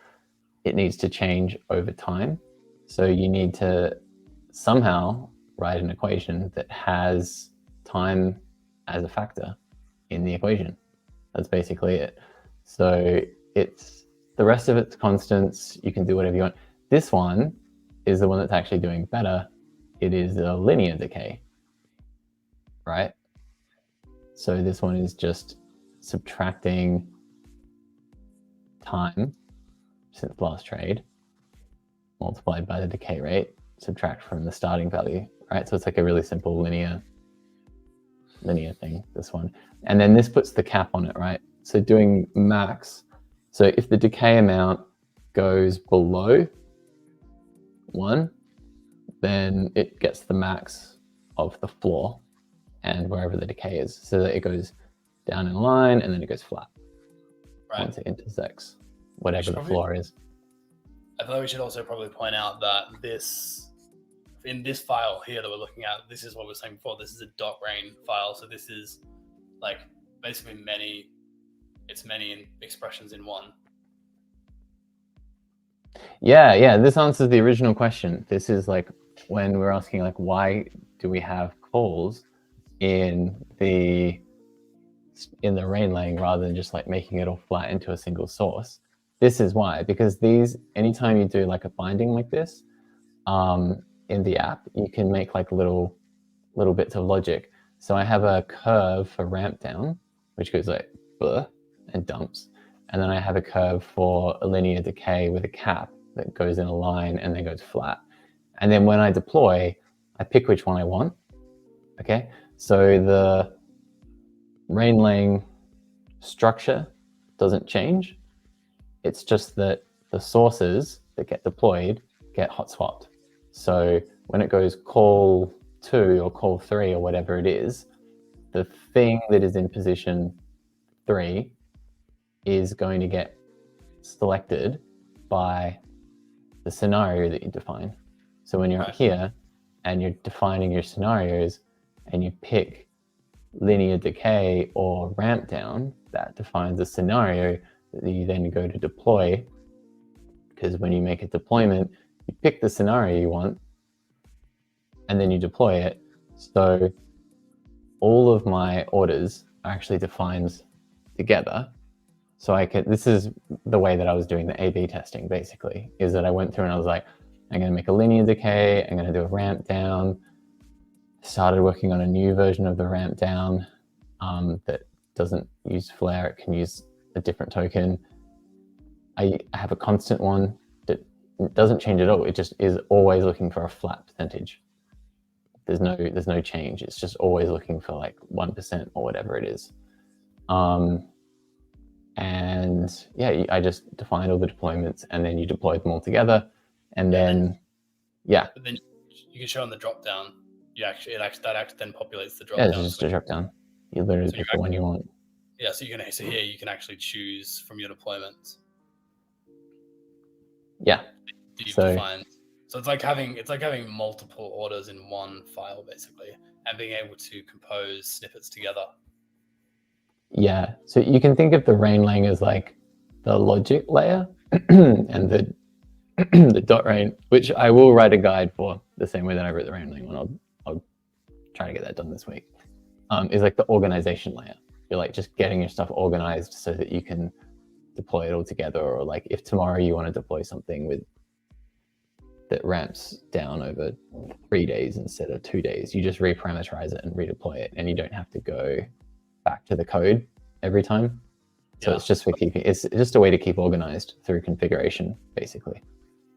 it needs to change over time. So you need to somehow write an equation that has time as a factor in the equation. That's basically it. So it's the rest of it's constants. You can do whatever you want. This one is the one that's actually doing better. It is a linear decay, right? So this one is just subtracting time since last trade multiplied by the decay rate, subtract from the starting value, right? So it's like a really simple linear thing, this one. And then this puts the cap on it, right? So doing max. So if the decay amount goes below 1, then it gets the max of the floor and wherever the decay is, so that it goes down in line and then it goes flat once it intersects whatever the floor is. I thought we should also probably point out that in this file here that we're looking at, this is what we were saying before. This is a .rain file, so this is like basically many its many expressions in one. Yeah, this answers the original question. This is like when we're asking like, why do we have calls in the Rainlang rather than just like making it all flat into a single source? This is why, because these, anytime you do like a binding like this, in the app, you can make like little bits of logic. So I have a curve for ramp down, which goes like blah and dumps. And then I have a curve for a linear decay with a cap that goes in a line and then goes flat. And then when I deploy, I pick which one I want. Okay, so the Rainlang structure doesn't change. It's just that the sources that get deployed get hot swapped. So when it goes call 2 or call 3 or whatever it is, the thing that is in position 3 is going to get selected by the scenario that you define. So when you're here and you're defining your scenarios and you pick linear decay or ramp down, that defines a scenario that you then go to deploy. Because when you make a deployment, you pick the scenario you want and then you deploy it. So all of my orders are actually defined together. So I could, this is the way that I was doing the A/B testing basically, is that I went through and I was like, I'm going to make a linear decay, I'm going to do a ramp down. Started working on a new version of the ramp down that doesn't use flare, it can use a different token. I have a constant one that doesn't change at all. It just is always looking for a flat percentage. There's no change. It's just always looking for like 1% or whatever it is. And yeah, I just defined all the deployments and then you deploy them all together. And then, yeah. But then you can show on the drop down, that then populates the drop down. Yeah, it's just a drop down. You literally pick the one you want. Yeah, so here you can actually choose from your deployments. Yeah. Defined. So it's like having multiple orders in one file basically, and being able to compose snippets together. Yeah. So you can think of the Rainlang as like the logic layer and the the .rain, which I will write a guide for the same way that I wrote the Rainlang one. I'll try to get that done this week. Is like the organization layer. You're like just getting your stuff organized so that you can deploy it all together, or like if tomorrow you want to deploy something that ramps down over 3 days instead of 2 days, you just reparameterize it and redeploy it, and you don't have to go back to the code every time. So it's just for it's just a way to keep organized through configuration, basically.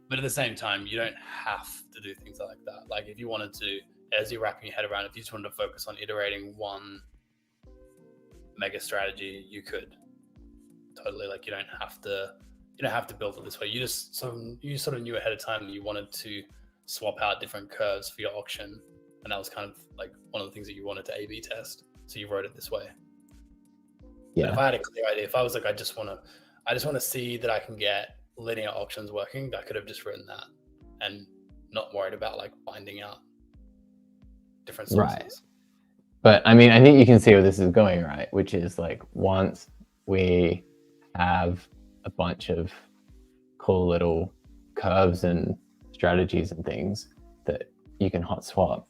But at the same time, you don't have to do things like that. Like if you wanted to, as you're wrapping your head around, if you just wanted to focus on iterating one mega strategy, you could totally. Like you don't have to build it this way. You sort of knew ahead of time that you wanted to swap out different curves for your auction, and that was kind of like one of the things that you wanted to A/B test. So you wrote it this way. Yeah. But if I had a clear idea, if I was like, I just want to see that I can get linear auctions working, I could have just written that and not worried about like binding out different sources. Right. But I mean, I think you can see where this is going, right? Which is like, once we have a bunch of cool little curves and strategies and things that you can hot swap,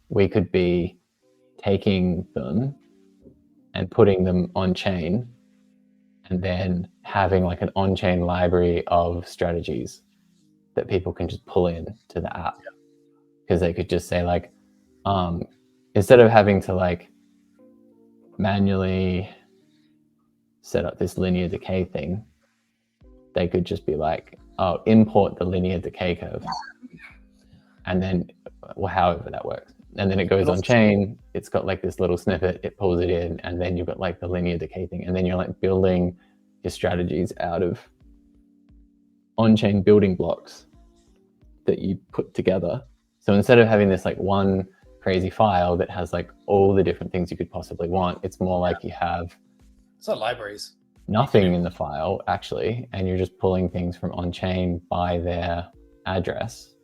we could be taking them and putting them on chain, and then having like an on-chain library of strategies that people can just pull in to the app. Because they could just say like, instead of having to like manually set up this linear decay thing, they could just be like, oh, import the linear decay curve. And then, well, however that works. And then it goes on chain, it's got like this little snippet, it pulls it in, and then you've got like the linear decay thing. And then you're like building your strategies out of on-chain building blocks that you put together. So instead of having this like one crazy file that has like all the different things you could possibly want, it's more like you have it's not libraries, nothing in the file actually, and you're just pulling things from on-chain by their address,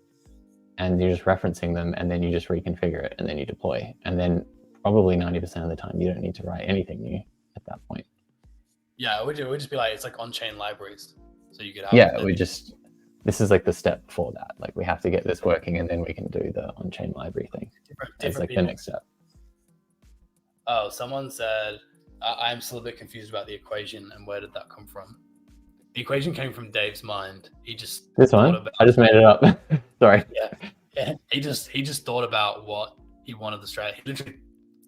and you're just referencing them, and then you just reconfigure it, and then you deploy. And then probably 90% of the time, you don't need to write anything new at that point. Yeah, it would just be like, it's like on-chain libraries, so you could have. Yeah, this is like the step before that. Like we have to get this working, and then we can do the on-chain library thing. It's like people. the next step. Oh, someone said, I'm still a bit confused about the equation, and where did that come from? The equation came from Dave's mind. He just This one, I just made it up. Sorry. Yeah. He just thought about what he wanted the strategy. He literally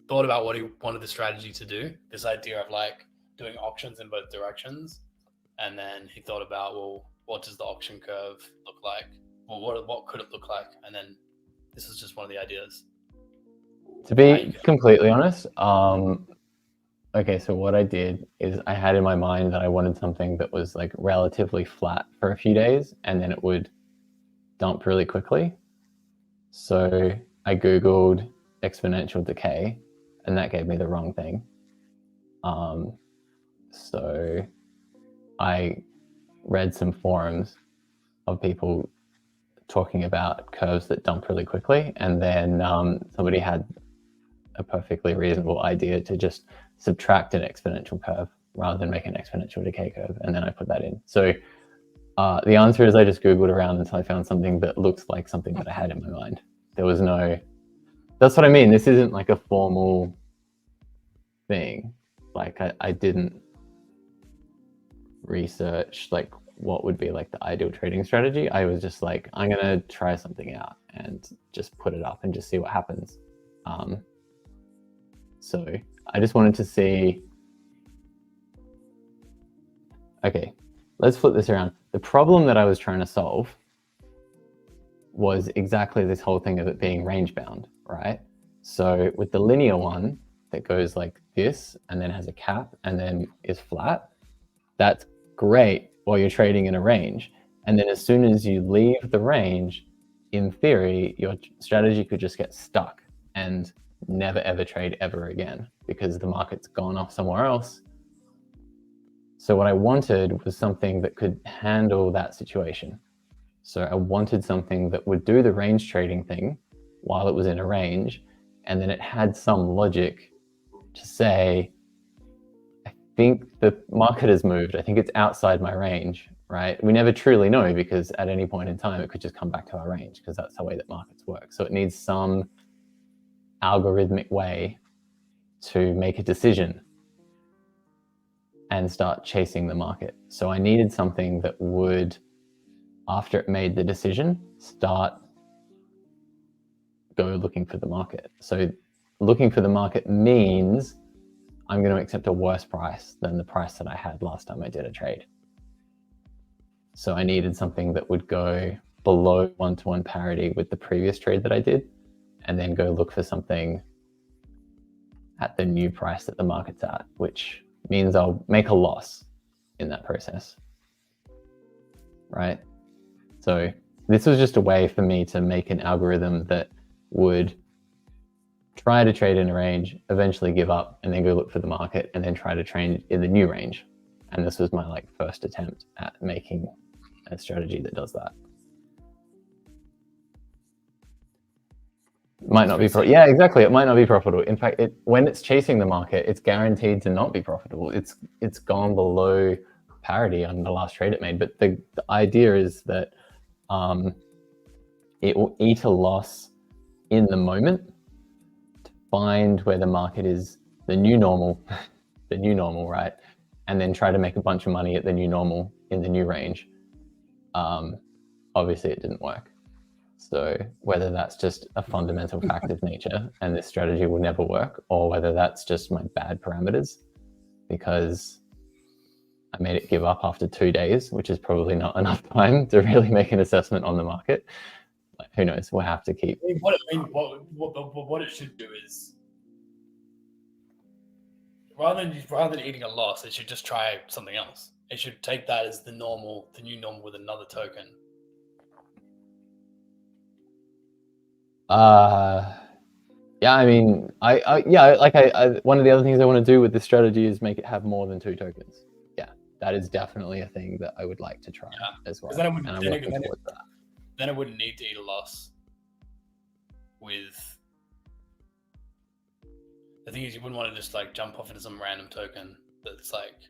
thought about what he wanted the strategy to do. This idea of like doing auctions in both directions, and then he thought about, well, what does the auction curve look like? Well, what could it look like? And then this is just one of the ideas. To be completely honest, okay, so what I did is I had in my mind that I wanted something that was like relatively flat for a few days, and then it would dump really quickly. So I Googled exponential decay, and that gave me the wrong thing. So I read some forums of people talking about curves that dump really quickly, and then somebody had a perfectly reasonable idea to just subtract an exponential curve rather than make an exponential decay curve, and then I put that in. So the answer is I just Googled around until I found something that looks like something that I had in my mind. There was no, that's what I mean. This isn't like a formal thing. Like I didn't research like what would be like the ideal trading strategy. I was just like, I'm gonna try something out and just put it up and just see what happens. So I just wanted to see, okay, let's flip this around. The problem that I was trying to solve was exactly this whole thing of it being range bound, right? So with the linear one that goes like this and then has a cap and then is flat, that's great while you're trading in a range. And then as soon as you leave the range, in theory, your strategy could just get stuck and never ever trade ever again because the market's gone off somewhere else. So what I wanted was something that could handle that situation. So I wanted something that would do the range trading thing while it was in a range, and then it had some logic to say, I think the market has moved. I think it's outside my range, right? We never truly know because at any point in time, it could just come back to our range because that's the way that markets work. So it needs some algorithmic way to make a decision and start chasing the market. So I needed something that would, after it made the decision, start go looking for the market. So looking for the market means I'm going to accept a worse price than the price that I had last time I did a trade. So I needed something that would go below one-to-one parity with the previous trade that I did, and then go look for something at the new price that the market's at, which means I'll make a loss in that process, right? So this was just a way for me to make an algorithm that would try to trade in a range, eventually give up, and then go look for the market, and then try to trade in the new range. And this was my like first attempt at making a strategy that does that. Might not be yeah, exactly. It might not be profitable. In fact, when it's chasing the market, it's guaranteed to not be profitable. It's gone below parity on the last trade it made. But the idea is that it will eat a loss in the moment to find where the market is the new normal, the new normal, right? And then try to make a bunch of money at the new normal in the new range. Obviously, it didn't work. So whether that's just a fundamental fact of nature and this strategy will never work, or whether that's just my bad parameters because I made it give up after 2 days, which is probably not enough time to really make an assessment on the market. Like, who knows? We'll have to keep. What it should do is, rather than eating a loss, it should just try something else. It should take that as the new normal with another token. Yeah, I mean, one of the other things I want to do with this strategy is make it have more than 2 tokens. Yeah, that is definitely a thing that I would like to try as well. Then it wouldn't need to eat a loss. With the thing is, you wouldn't want to just like jump off into some random token that's like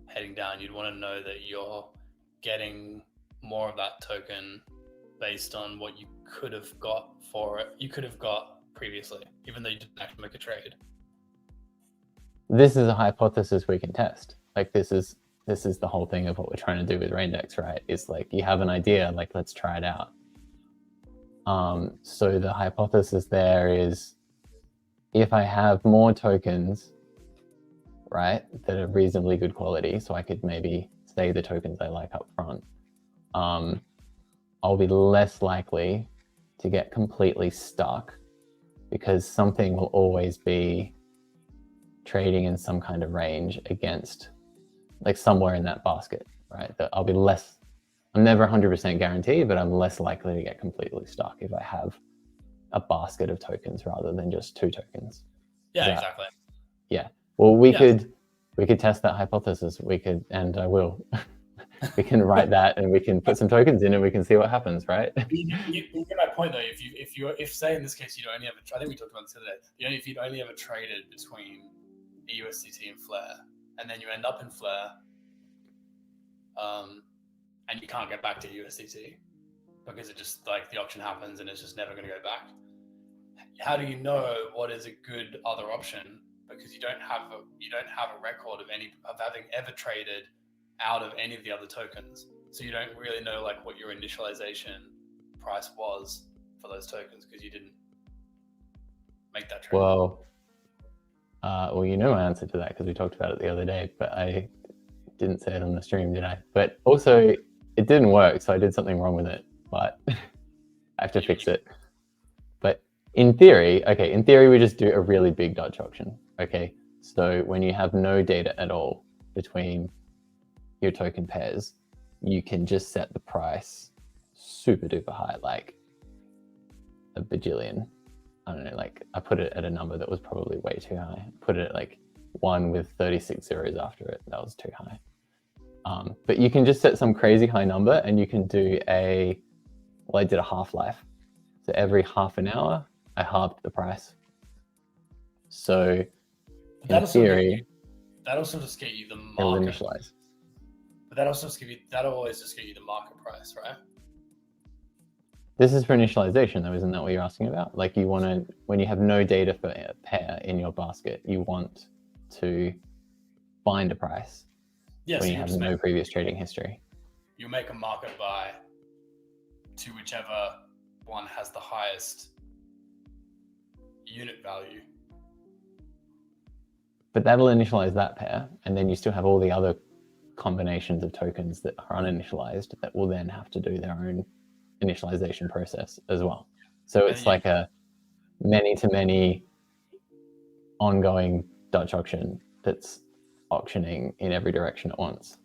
heading down, you'd want to know that you're getting more of that token based on what you could have got for it. You could have got previously, even though you didn't actually make a trade. This is a hypothesis we can test. Like this is the whole thing of what we're trying to do with Raindex, right? It's like you have an idea, like let's try it out. So the hypothesis there is if I have more tokens, right, that are reasonably good quality, so I could maybe say the tokens I like up front, I'll be less likely to get completely stuck because something will always be trading in some kind of range against, like somewhere in that basket, right? That I'll be less, I'm never 100% guaranteed, but I'm less likely to get completely stuck if I have a basket of tokens rather than just 2 tokens. Yeah, exactly. Yeah. Well, we could test that hypothesis. We could, and I will. We can write that, and we can put some tokens in, and we can see what happens, right? You get my point though. If say in this case you only have I think we talked about this today. If you'd only ever traded between USDT and Flare, and then you end up in Flare, and you can't get back to USDT because it just like the auction happens and it's just never going to go back. How do you know what is a good other option? Because you don't have a record of having ever traded out of any of the other tokens, so you don't really know like what your initialization price was for those tokens because you didn't make that trade. Well, you know my answer to that because we talked about it the other day, but I didn't say it on the stream, did I? But also, it didn't work, so I did something wrong with it. But I have to fix it. But in theory, we just do a really big Dutch auction. Okay, so when you have no data at all between your token pairs, you can just set the price super duper high, like a bajillion. I don't know, like I put it at a number that was probably way too high. Put it at like 1 with 36 zeros after it. That was too high. But you can just set some crazy high number and you can do I did a half-life. So every half an hour, I halved the price. So in theory, that'll sort of get you the market. It'll initialize. But that'll always just get you the market price, right? This is for initialization though, isn't that what you're asking about? Like you want to, when you have no data for a pair in your basket, you want to find a price when you have no previous trading history. You make a market buy to whichever one has the highest unit value. But that'll initialize that pair, and then you still have all the other combinations of tokens that are uninitialized that will then have to do their own initialization process as well. So it's like a many-to-many ongoing Dutch auction that's auctioning in every direction at once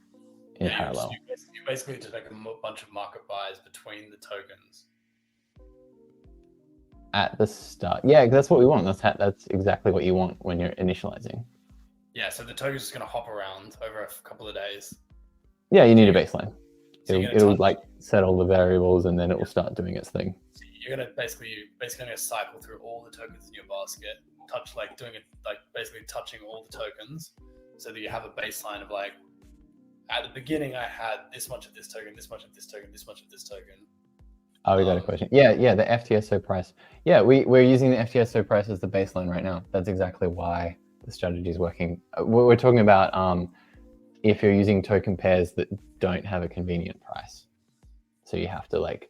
in parallel. You basically just make a bunch of market buys between the tokens. At the start. Yeah, that's what we want. That's exactly what you want when you're initializing. Yeah, so the token's just going to hop around over a couple of days. Yeah, you need a baseline. It'll like set all the variables and then it will start doing its thing. So you're going to basically going to cycle through all the tokens in your basket, basically touching all the tokens so that you have a baseline of like, at the beginning I had this much of this token, this much of this token, this much of this token. Oh, we got a question. Yeah, the FTSO price. Yeah, we're using the FTSO price as the baseline right now. That's exactly why the strategy is working. We're talking about if you're using token pairs that don't have a convenient price. So you have to like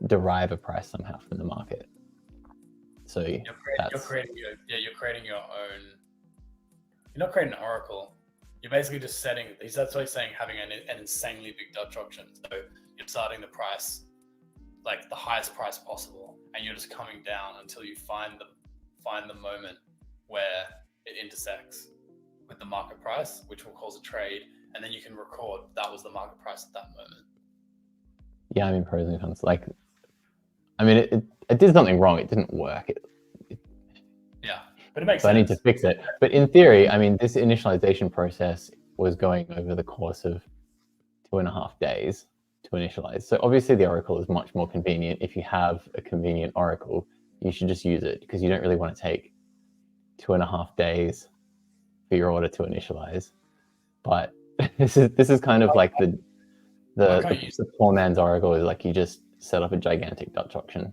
derive a price somehow from the market. So you're creating your own. You're not creating an oracle. You're basically just setting. That's why he's saying having an insanely big Dutch auction. So you're starting the price like the highest price possible, and you're just coming down until you find the moment where it intersects with the market price, which will cause a trade, and then you can record that was the market price at that moment. Yeah, I mean pros and cons. Like, I mean, it did something wrong. It didn't work. Yeah, but it makes sense. I need to fix it. But in theory, I mean, this initialization process was going over the course of 2.5 days to initialize. So obviously the oracle is much more convenient. If you have a convenient oracle, you should just use it because you don't really want to take 2.5 days for your order to initialize. But This is kind of like Why can't you use the poor man's oracle is like you just set up a gigantic Dutch auction.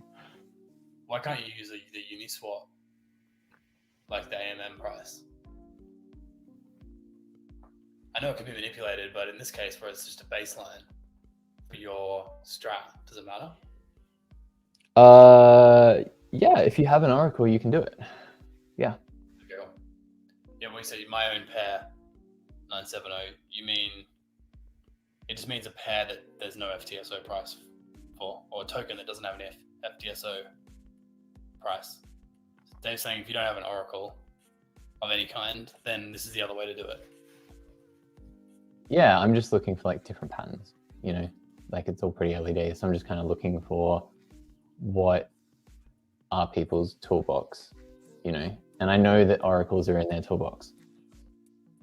Why can't you use the Uniswap, like the AMM price? I know it can be manipulated, but in this case, where it's just a baseline for your strat, does it matter? Yeah, if you have an oracle, you can do it. Yeah. Okay. Yeah, when you say my own pair, 970, you mean it just means a pair that there's no FTSO price for, or a token that doesn't have an FTSO price. They're saying if you don't have an oracle of any kind, then this is the other way to do it. Yeah, I'm just looking for like different patterns, you know, like it's all pretty early days. So I'm just kind of looking for what are people's toolbox, you know, and I know that oracles are in their toolbox,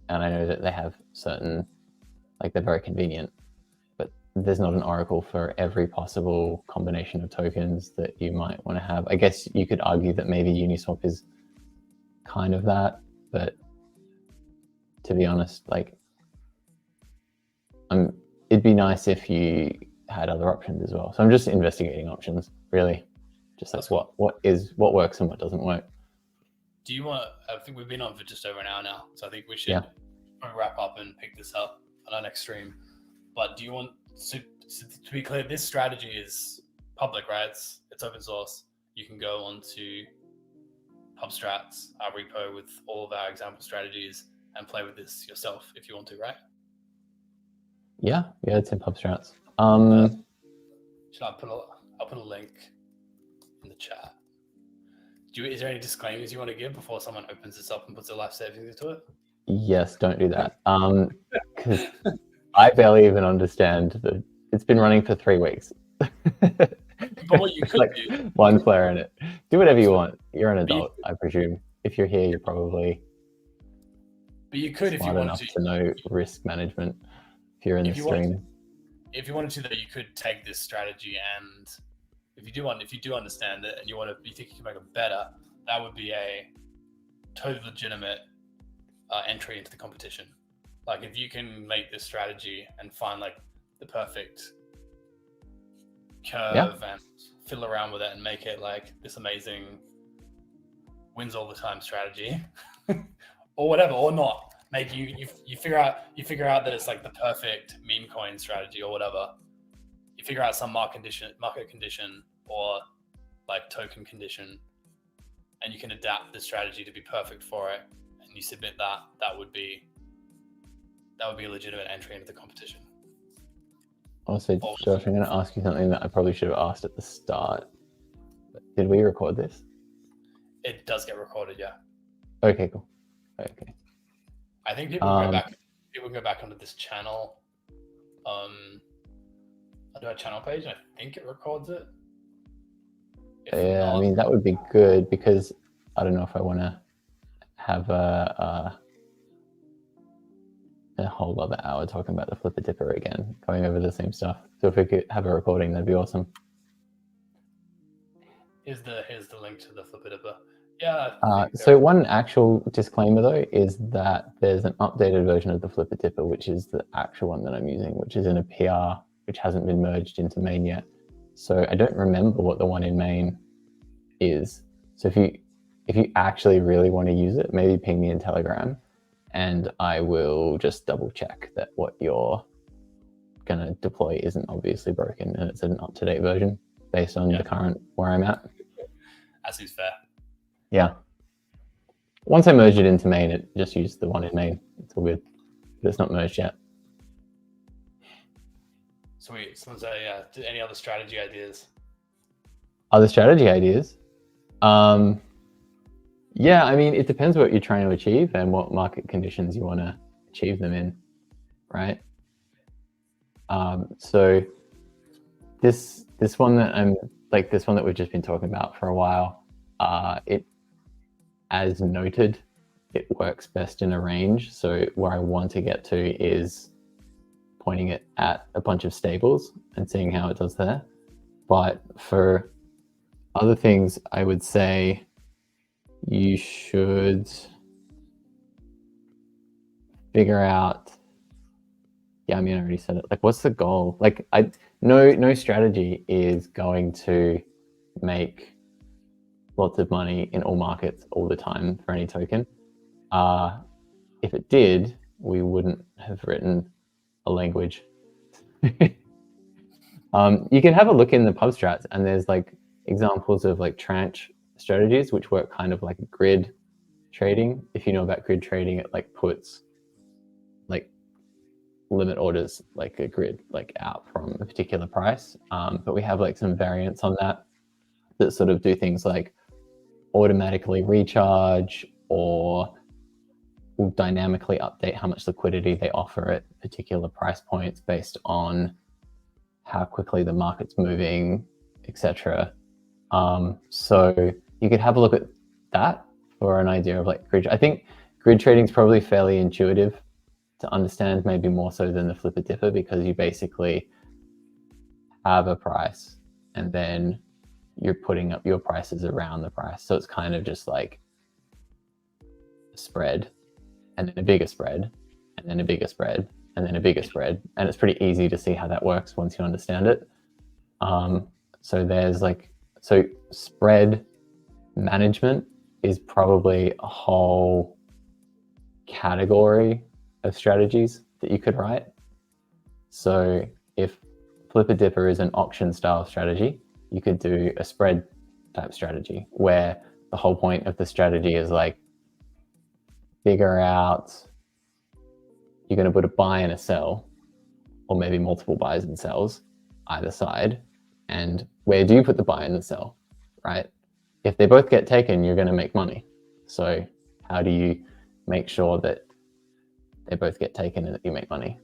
and I know that they have certain, like they're very convenient, but there's not an oracle for every possible combination of tokens that you might want to have. I guess you could argue that maybe Uniswap is kind of that, but to be honest, like it'd be nice if you had other options as well. So I'm just investigating options, really. Just like what works and what doesn't work. Do you want? I think we've been on for just over an hour now, so I think we should wrap up and pick this up on our next stream. But do you want to be clear? This strategy is public, right? It's open source. You can go onto PubStrats, our repo with all of our example strategies, and play with this yourself if you want to, right? Yeah, it's in PubStrats. Should I I'll put a link in the chat. Is there any disclaimers you want to give before someone opens this up and puts their life savings into it? Yes, don't do that. Because I barely even understand that it's been running for 3 weeks. But what you could like do, one player in it. Do whatever you want. You're an adult, I presume. If you're here, you're probably if you wanted to know risk management. If you're in the stream. If you wanted to, though, you could take this strategy, and if you do understand it and you think you can make it better, that would be a totally legitimate entry into the competition. Like if you can make this strategy and find like the perfect curve and fiddle around with it and make it like this amazing wins all the time strategy or whatever, or not. Maybe you figure out that it's like the perfect meme coin strategy or whatever. You figure out some market condition or like token condition, and you can adapt the strategy to be perfect for it, and you submit that. That would be a legitimate entry into the competition. Also, Josh, I'm going to ask you something that I probably should have asked at the start. Did we record this? It does get recorded, yeah. Okay, cool. Okay. I think people can go back onto this channel. I do a channel page, and I think it records it. I mean that would be good because I don't know if I want to have a whole other hour talking about the Flipper Dipper again, going over the same stuff. So if we could have a recording, that'd be awesome. Here's the link to the Flipper Dipper. Yeah. So one actual disclaimer though is that there's an updated version of the Flipper Dipper, which is the actual one that I'm using, which is in a PR, which hasn't been merged into main yet. So I don't remember what the one in main is. So if you actually really want to use it, maybe ping me in Telegram, and I will just double check that what you're gonna deploy isn't obviously broken and it's an up-to-date version based on the current where I'm at. That seems fair. Yeah. Once I merge it into main, it just used the one in main. It's all good, but it's not merged yet. Sweet. Someone say, any other strategy ideas? Other strategy ideas? Yeah, I mean, it depends what you're trying to achieve and what market conditions you want to achieve them in, right? So this one that we've just been talking about for a while, it, as noted, it works best in a range. So where I want to get to is pointing it at a bunch of stables and seeing how it does there. But for other things, I would say you should figure out Yeah, I mean, I already said it. Like, what's the goal? Like, no strategy is going to make lots of money in all markets all the time for any token. If it did, we wouldn't have written a language. You can have a look in the pub strats, and there's like examples of like tranche strategies which work kind of like grid trading. If you know about grid trading, it like puts like limit orders like a grid like out from a particular price. But we have like some variants on that sort of do things like automatically recharge or will dynamically update how much liquidity they offer at particular price points based on how quickly the market's moving, etc. So you could have a look at that for an idea of like grid. I think grid trading is probably fairly intuitive to understand, maybe more so than the flipper dipper, because you basically have a price and then you're putting up your prices around the price. So it's kind of just like a spread and then a bigger spread and then a bigger spread and then a bigger spread. And it's pretty easy to see how that works once you understand it. So there's like, so spread management is probably a whole category of strategies that you could write. So if flipper dipper is an auction style strategy, you could do a spread type strategy where the whole point of the strategy is like figure out you're going to put a buy and a sell, or maybe multiple buys and sells either side. And where do you put the buy and the sell, right? If they both get taken, you're going to make money. So how do you make sure that they both get taken and that you make money?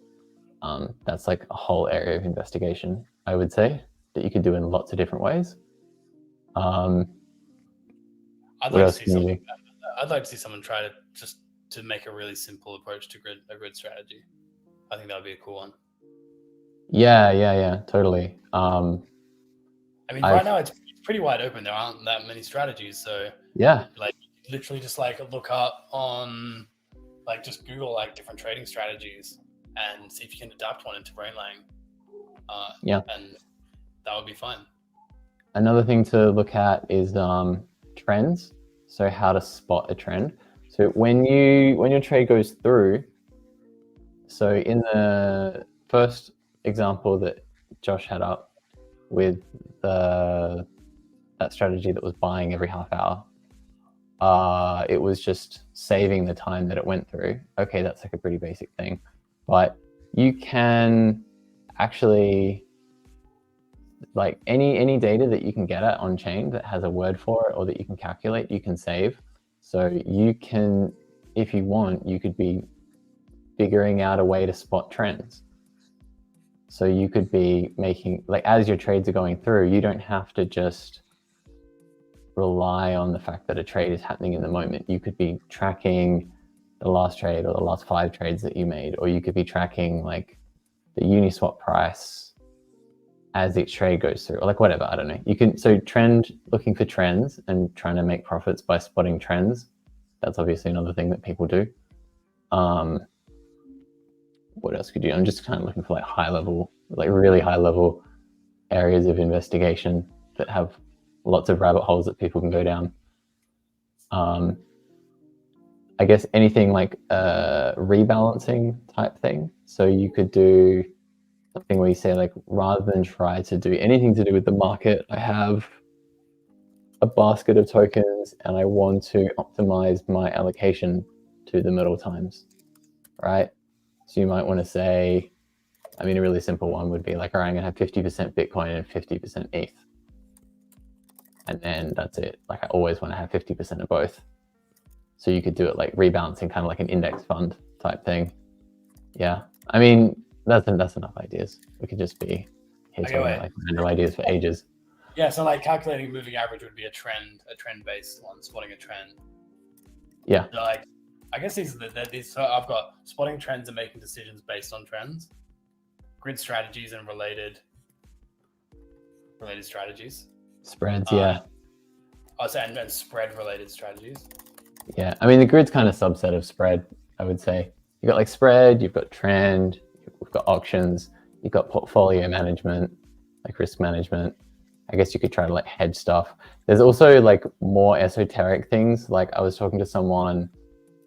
That's like a whole area of investigation, I would say, that you could do in lots of different ways. I'd like to see someone try to make a really simple approach to a grid strategy. I think that would be a cool one. Yeah, totally. I mean, right now it's pretty wide open. There aren't that many strategies, so yeah, like literally just like look up on like just Google like different trading strategies and see if you can adapt one into Brainlang. And that would be fun. Another thing to look at is trends. So how to spot a trend. So when your trade goes through, so in the first example that Josh had up with that strategy that was buying every half hour, it was just saving the time that it went through. Okay, that's like a pretty basic thing, but you can actually, like any data that you can get at on chain that has a word for it or that you can calculate, you can save. So you can, if you want, you could be figuring out a way to spot trends. So you could be making, like, as your trades are going through, you don't have to just rely on the fact that a trade is happening in the moment. You could be tracking the last trade or the last 5 trades that you made, or you could be tracking like the Uniswap price as each trade goes through, or like whatever, I don't know. You can, so looking for trends and trying to make profits by spotting trends. That's obviously another thing that people do. What else could you do? I'm just kind of looking for like high level, like really high level areas of investigation that have lots of rabbit holes that people can go down. I guess anything like rebalancing type thing. So you could do something where you say, like, rather than try to do anything to do with the market, I have a basket of tokens and I want to optimize my allocation to the middle times, right? So you might want to say, I mean, a really simple one would be like, all right, I'm going to have 50% Bitcoin and 50% ETH. And then that's it. Like, I always want to have 50% of both. So you could do it like rebalancing, kind of like an index fund type thing. Yeah. I mean, that's enough ideas. We could just be here talking about like random ideas for ages. Yeah, so like calculating moving average would be a trend-based one, spotting a trend. Yeah. So like, I guess these so I've got spotting trends and making decisions based on trends, grid strategies and related strategies. Spreads, yeah. And spread related strategies. Yeah, I mean, the grid's kind of subset of spread, I would say. You've got like spread, you've got trend, you've got auctions, you've got portfolio management, like risk management. I guess you could try to like hedge stuff. There's also like more esoteric things. Like I was talking to someone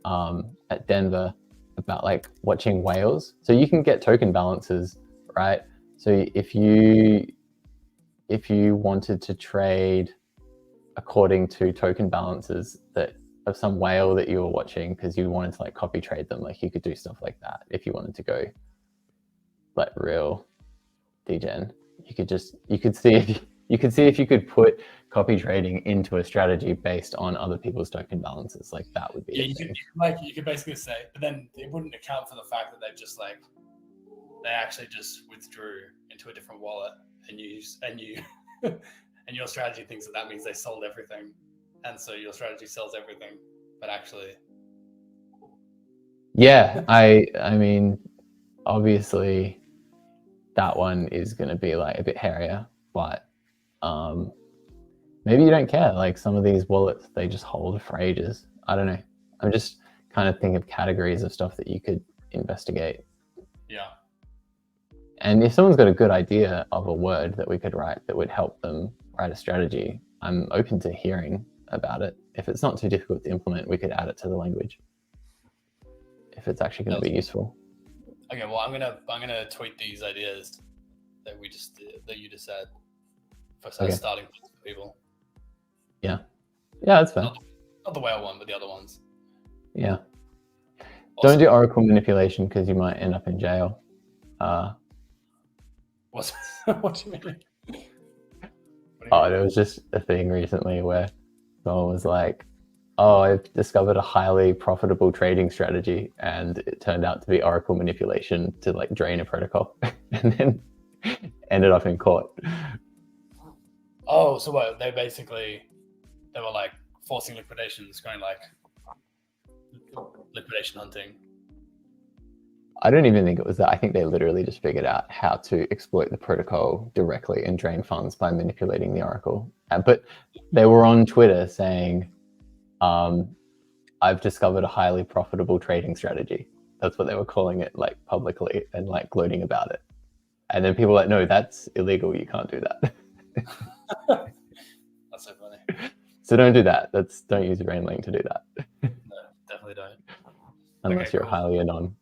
at Denver about like watching whales. So you can get token balances, right? So if you wanted to trade according to token balances that of some whale that you were watching because you wanted to like copy trade them, like you could do stuff like that if you wanted to go like real degen. You could see if you could put copy trading into a strategy based on other people's token balances. Like that would be you could basically say, but then it wouldn't account for the fact that they actually just withdrew into a different wallet and you and your strategy thinks that means they sold everything, and so your strategy sells everything, but actually, yeah, I mean, obviously, that one is going to be like a bit hairier, but maybe you don't care. Like some of these wallets, they just hold for ages. I don't know. I'm just kind of thinking of categories of stuff that you could investigate. Yeah. And if someone's got a good idea of a word that we could write that would help them write a strategy, I'm open to hearing about it. If it's not too difficult to implement, we could add it to the language. If it's actually going to be useful. Okay, well, I'm gonna tweet these ideas that you just said for starting for people. Yeah, that's fair. Not the whale one, but the other ones. Yeah. Awesome. Don't do oracle manipulation because you might end up in jail. What do you mean? There was just a thing recently where someone was like, "Oh, I've discovered a highly profitable trading strategy," and it turned out to be oracle manipulation to like drain a protocol, and then ended up in court. Oh, so what? They were like forcing liquidations, going like liquidation hunting. I don't even think it was that. I think they literally just figured out how to exploit the protocol directly and drain funds by manipulating the oracle. But they were on Twitter saying, I've discovered a highly profitable trading strategy. That's what they were calling it, like publicly, and like gloating about it. And then people were like, no, that's illegal. You can't do that. That's so funny. So don't do that. Don't use Rainlink to do that. No, definitely don't. Unless you're highly anon.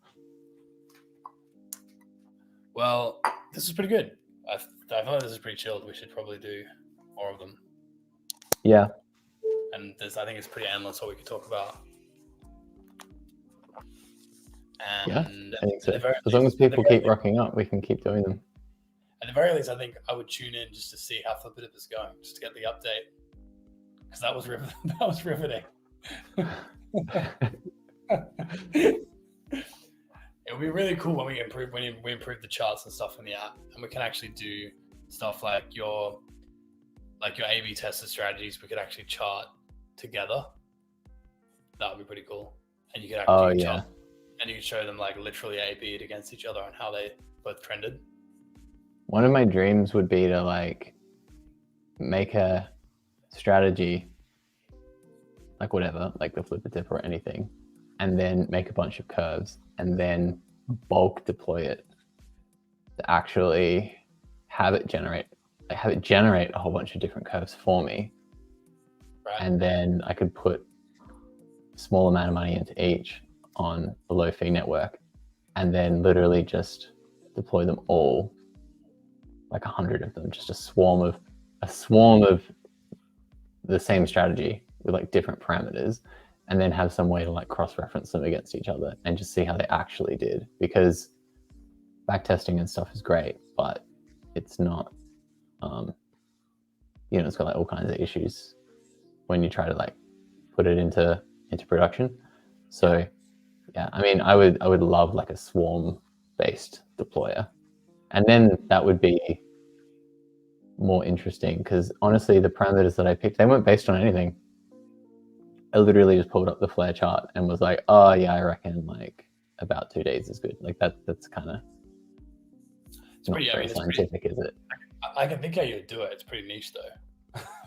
Well, this is pretty good. I thought this is pretty chilled. We should probably do more of them. Yeah. And I think it's pretty endless what we could talk about. And yeah, I think so. As long as people keep rocking up, we can keep doing them. At the very least, I think I would tune in just to see how Flippertip is going, just to get the update. Because that was riveting. It would be really cool when we improve the charts and stuff in the app, and we can actually do stuff like your A/B tested strategies. We could actually chart together. That would be pretty cool, and you could actually chart, and you could show them like literally A/B'd against each other and how they both trended. One of my dreams would be to like make a strategy, like whatever, like the Flippertip or anything, and then make a bunch of curves and then bulk deploy it to actually have it generate a whole bunch of different curves for me. Right. And then I could put a small amount of money into each on a low fee network and then literally just deploy them all, like 100 of them, just a swarm of the same strategy with like different parameters, and then have some way to like cross-reference them against each other and just see how they actually did. Because backtesting and stuff is great, but it's not, it's got like all kinds of issues when you try to like put it into production. So yeah, I mean, I would love like a swarm-based deployer, and then that would be more interesting because honestly, the parameters that I picked, they weren't based on anything. I literally just pulled up the flare chart and was like, oh yeah, I reckon like about 2 days is good. Like that's kind of not very scientific, is it? I can think how you would do it. It's pretty niche though.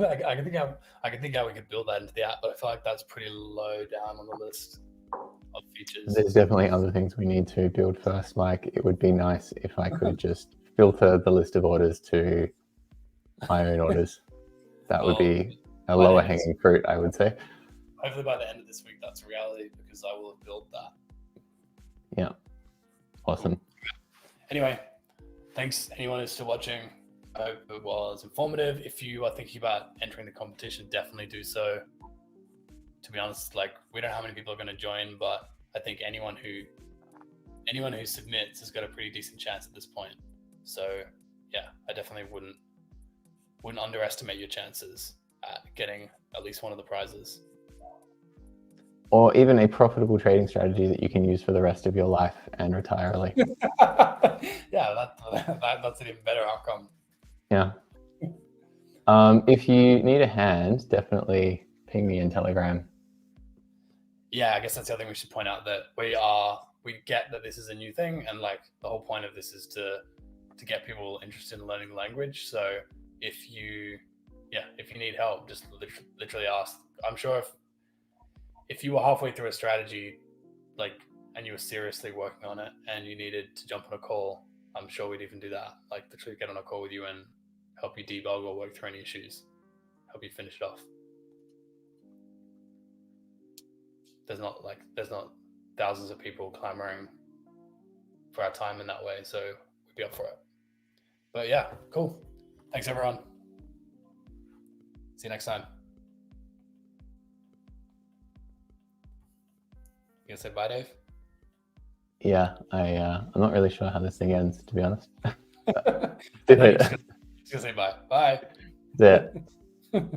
I can think how we could build that into the app, but I feel like that's pretty low down on the list features. There's definitely other things we need to build first, Mike. It would be nice if I could just filter the list of orders to my own orders. That would be a lower hanging fruit, I would say. Hopefully by the end of this week, that's a reality, because I will have built that. Yeah. Awesome. Anyway, thanks anyone who's still watching. I hope it was informative. If you are thinking about entering the competition, definitely do so. To be honest, like, we don't know how many people are going to join, but I think anyone who submits has got a pretty decent chance at this point. So yeah, I definitely wouldn't underestimate your chances at getting at least one of the prizes. Or even a profitable trading strategy that you can use for the rest of your life and retire early. Yeah, that's an even better outcome. Yeah. If you need a hand, definitely ping me in Telegram. Yeah, I guess that's the other thing we should point out, that we get that this is a new thing, and like the whole point of this is to get people interested in learning the language. So if you need help, just literally ask. I'm sure if you were halfway through a strategy, like, and you were seriously working on it and you needed to jump on a call, I'm sure we'd even do that. Like, literally get on a call with you and help you debug or work through any issues, help you finish it off. There's not thousands of people clamoring for our time in that way, so we'd be up for it. But yeah, cool. Thanks everyone. See you next time. You gonna say bye, Dave? Yeah, I'm not really sure how this thing ends, to be honest. Just gonna say bye. Bye. That's it.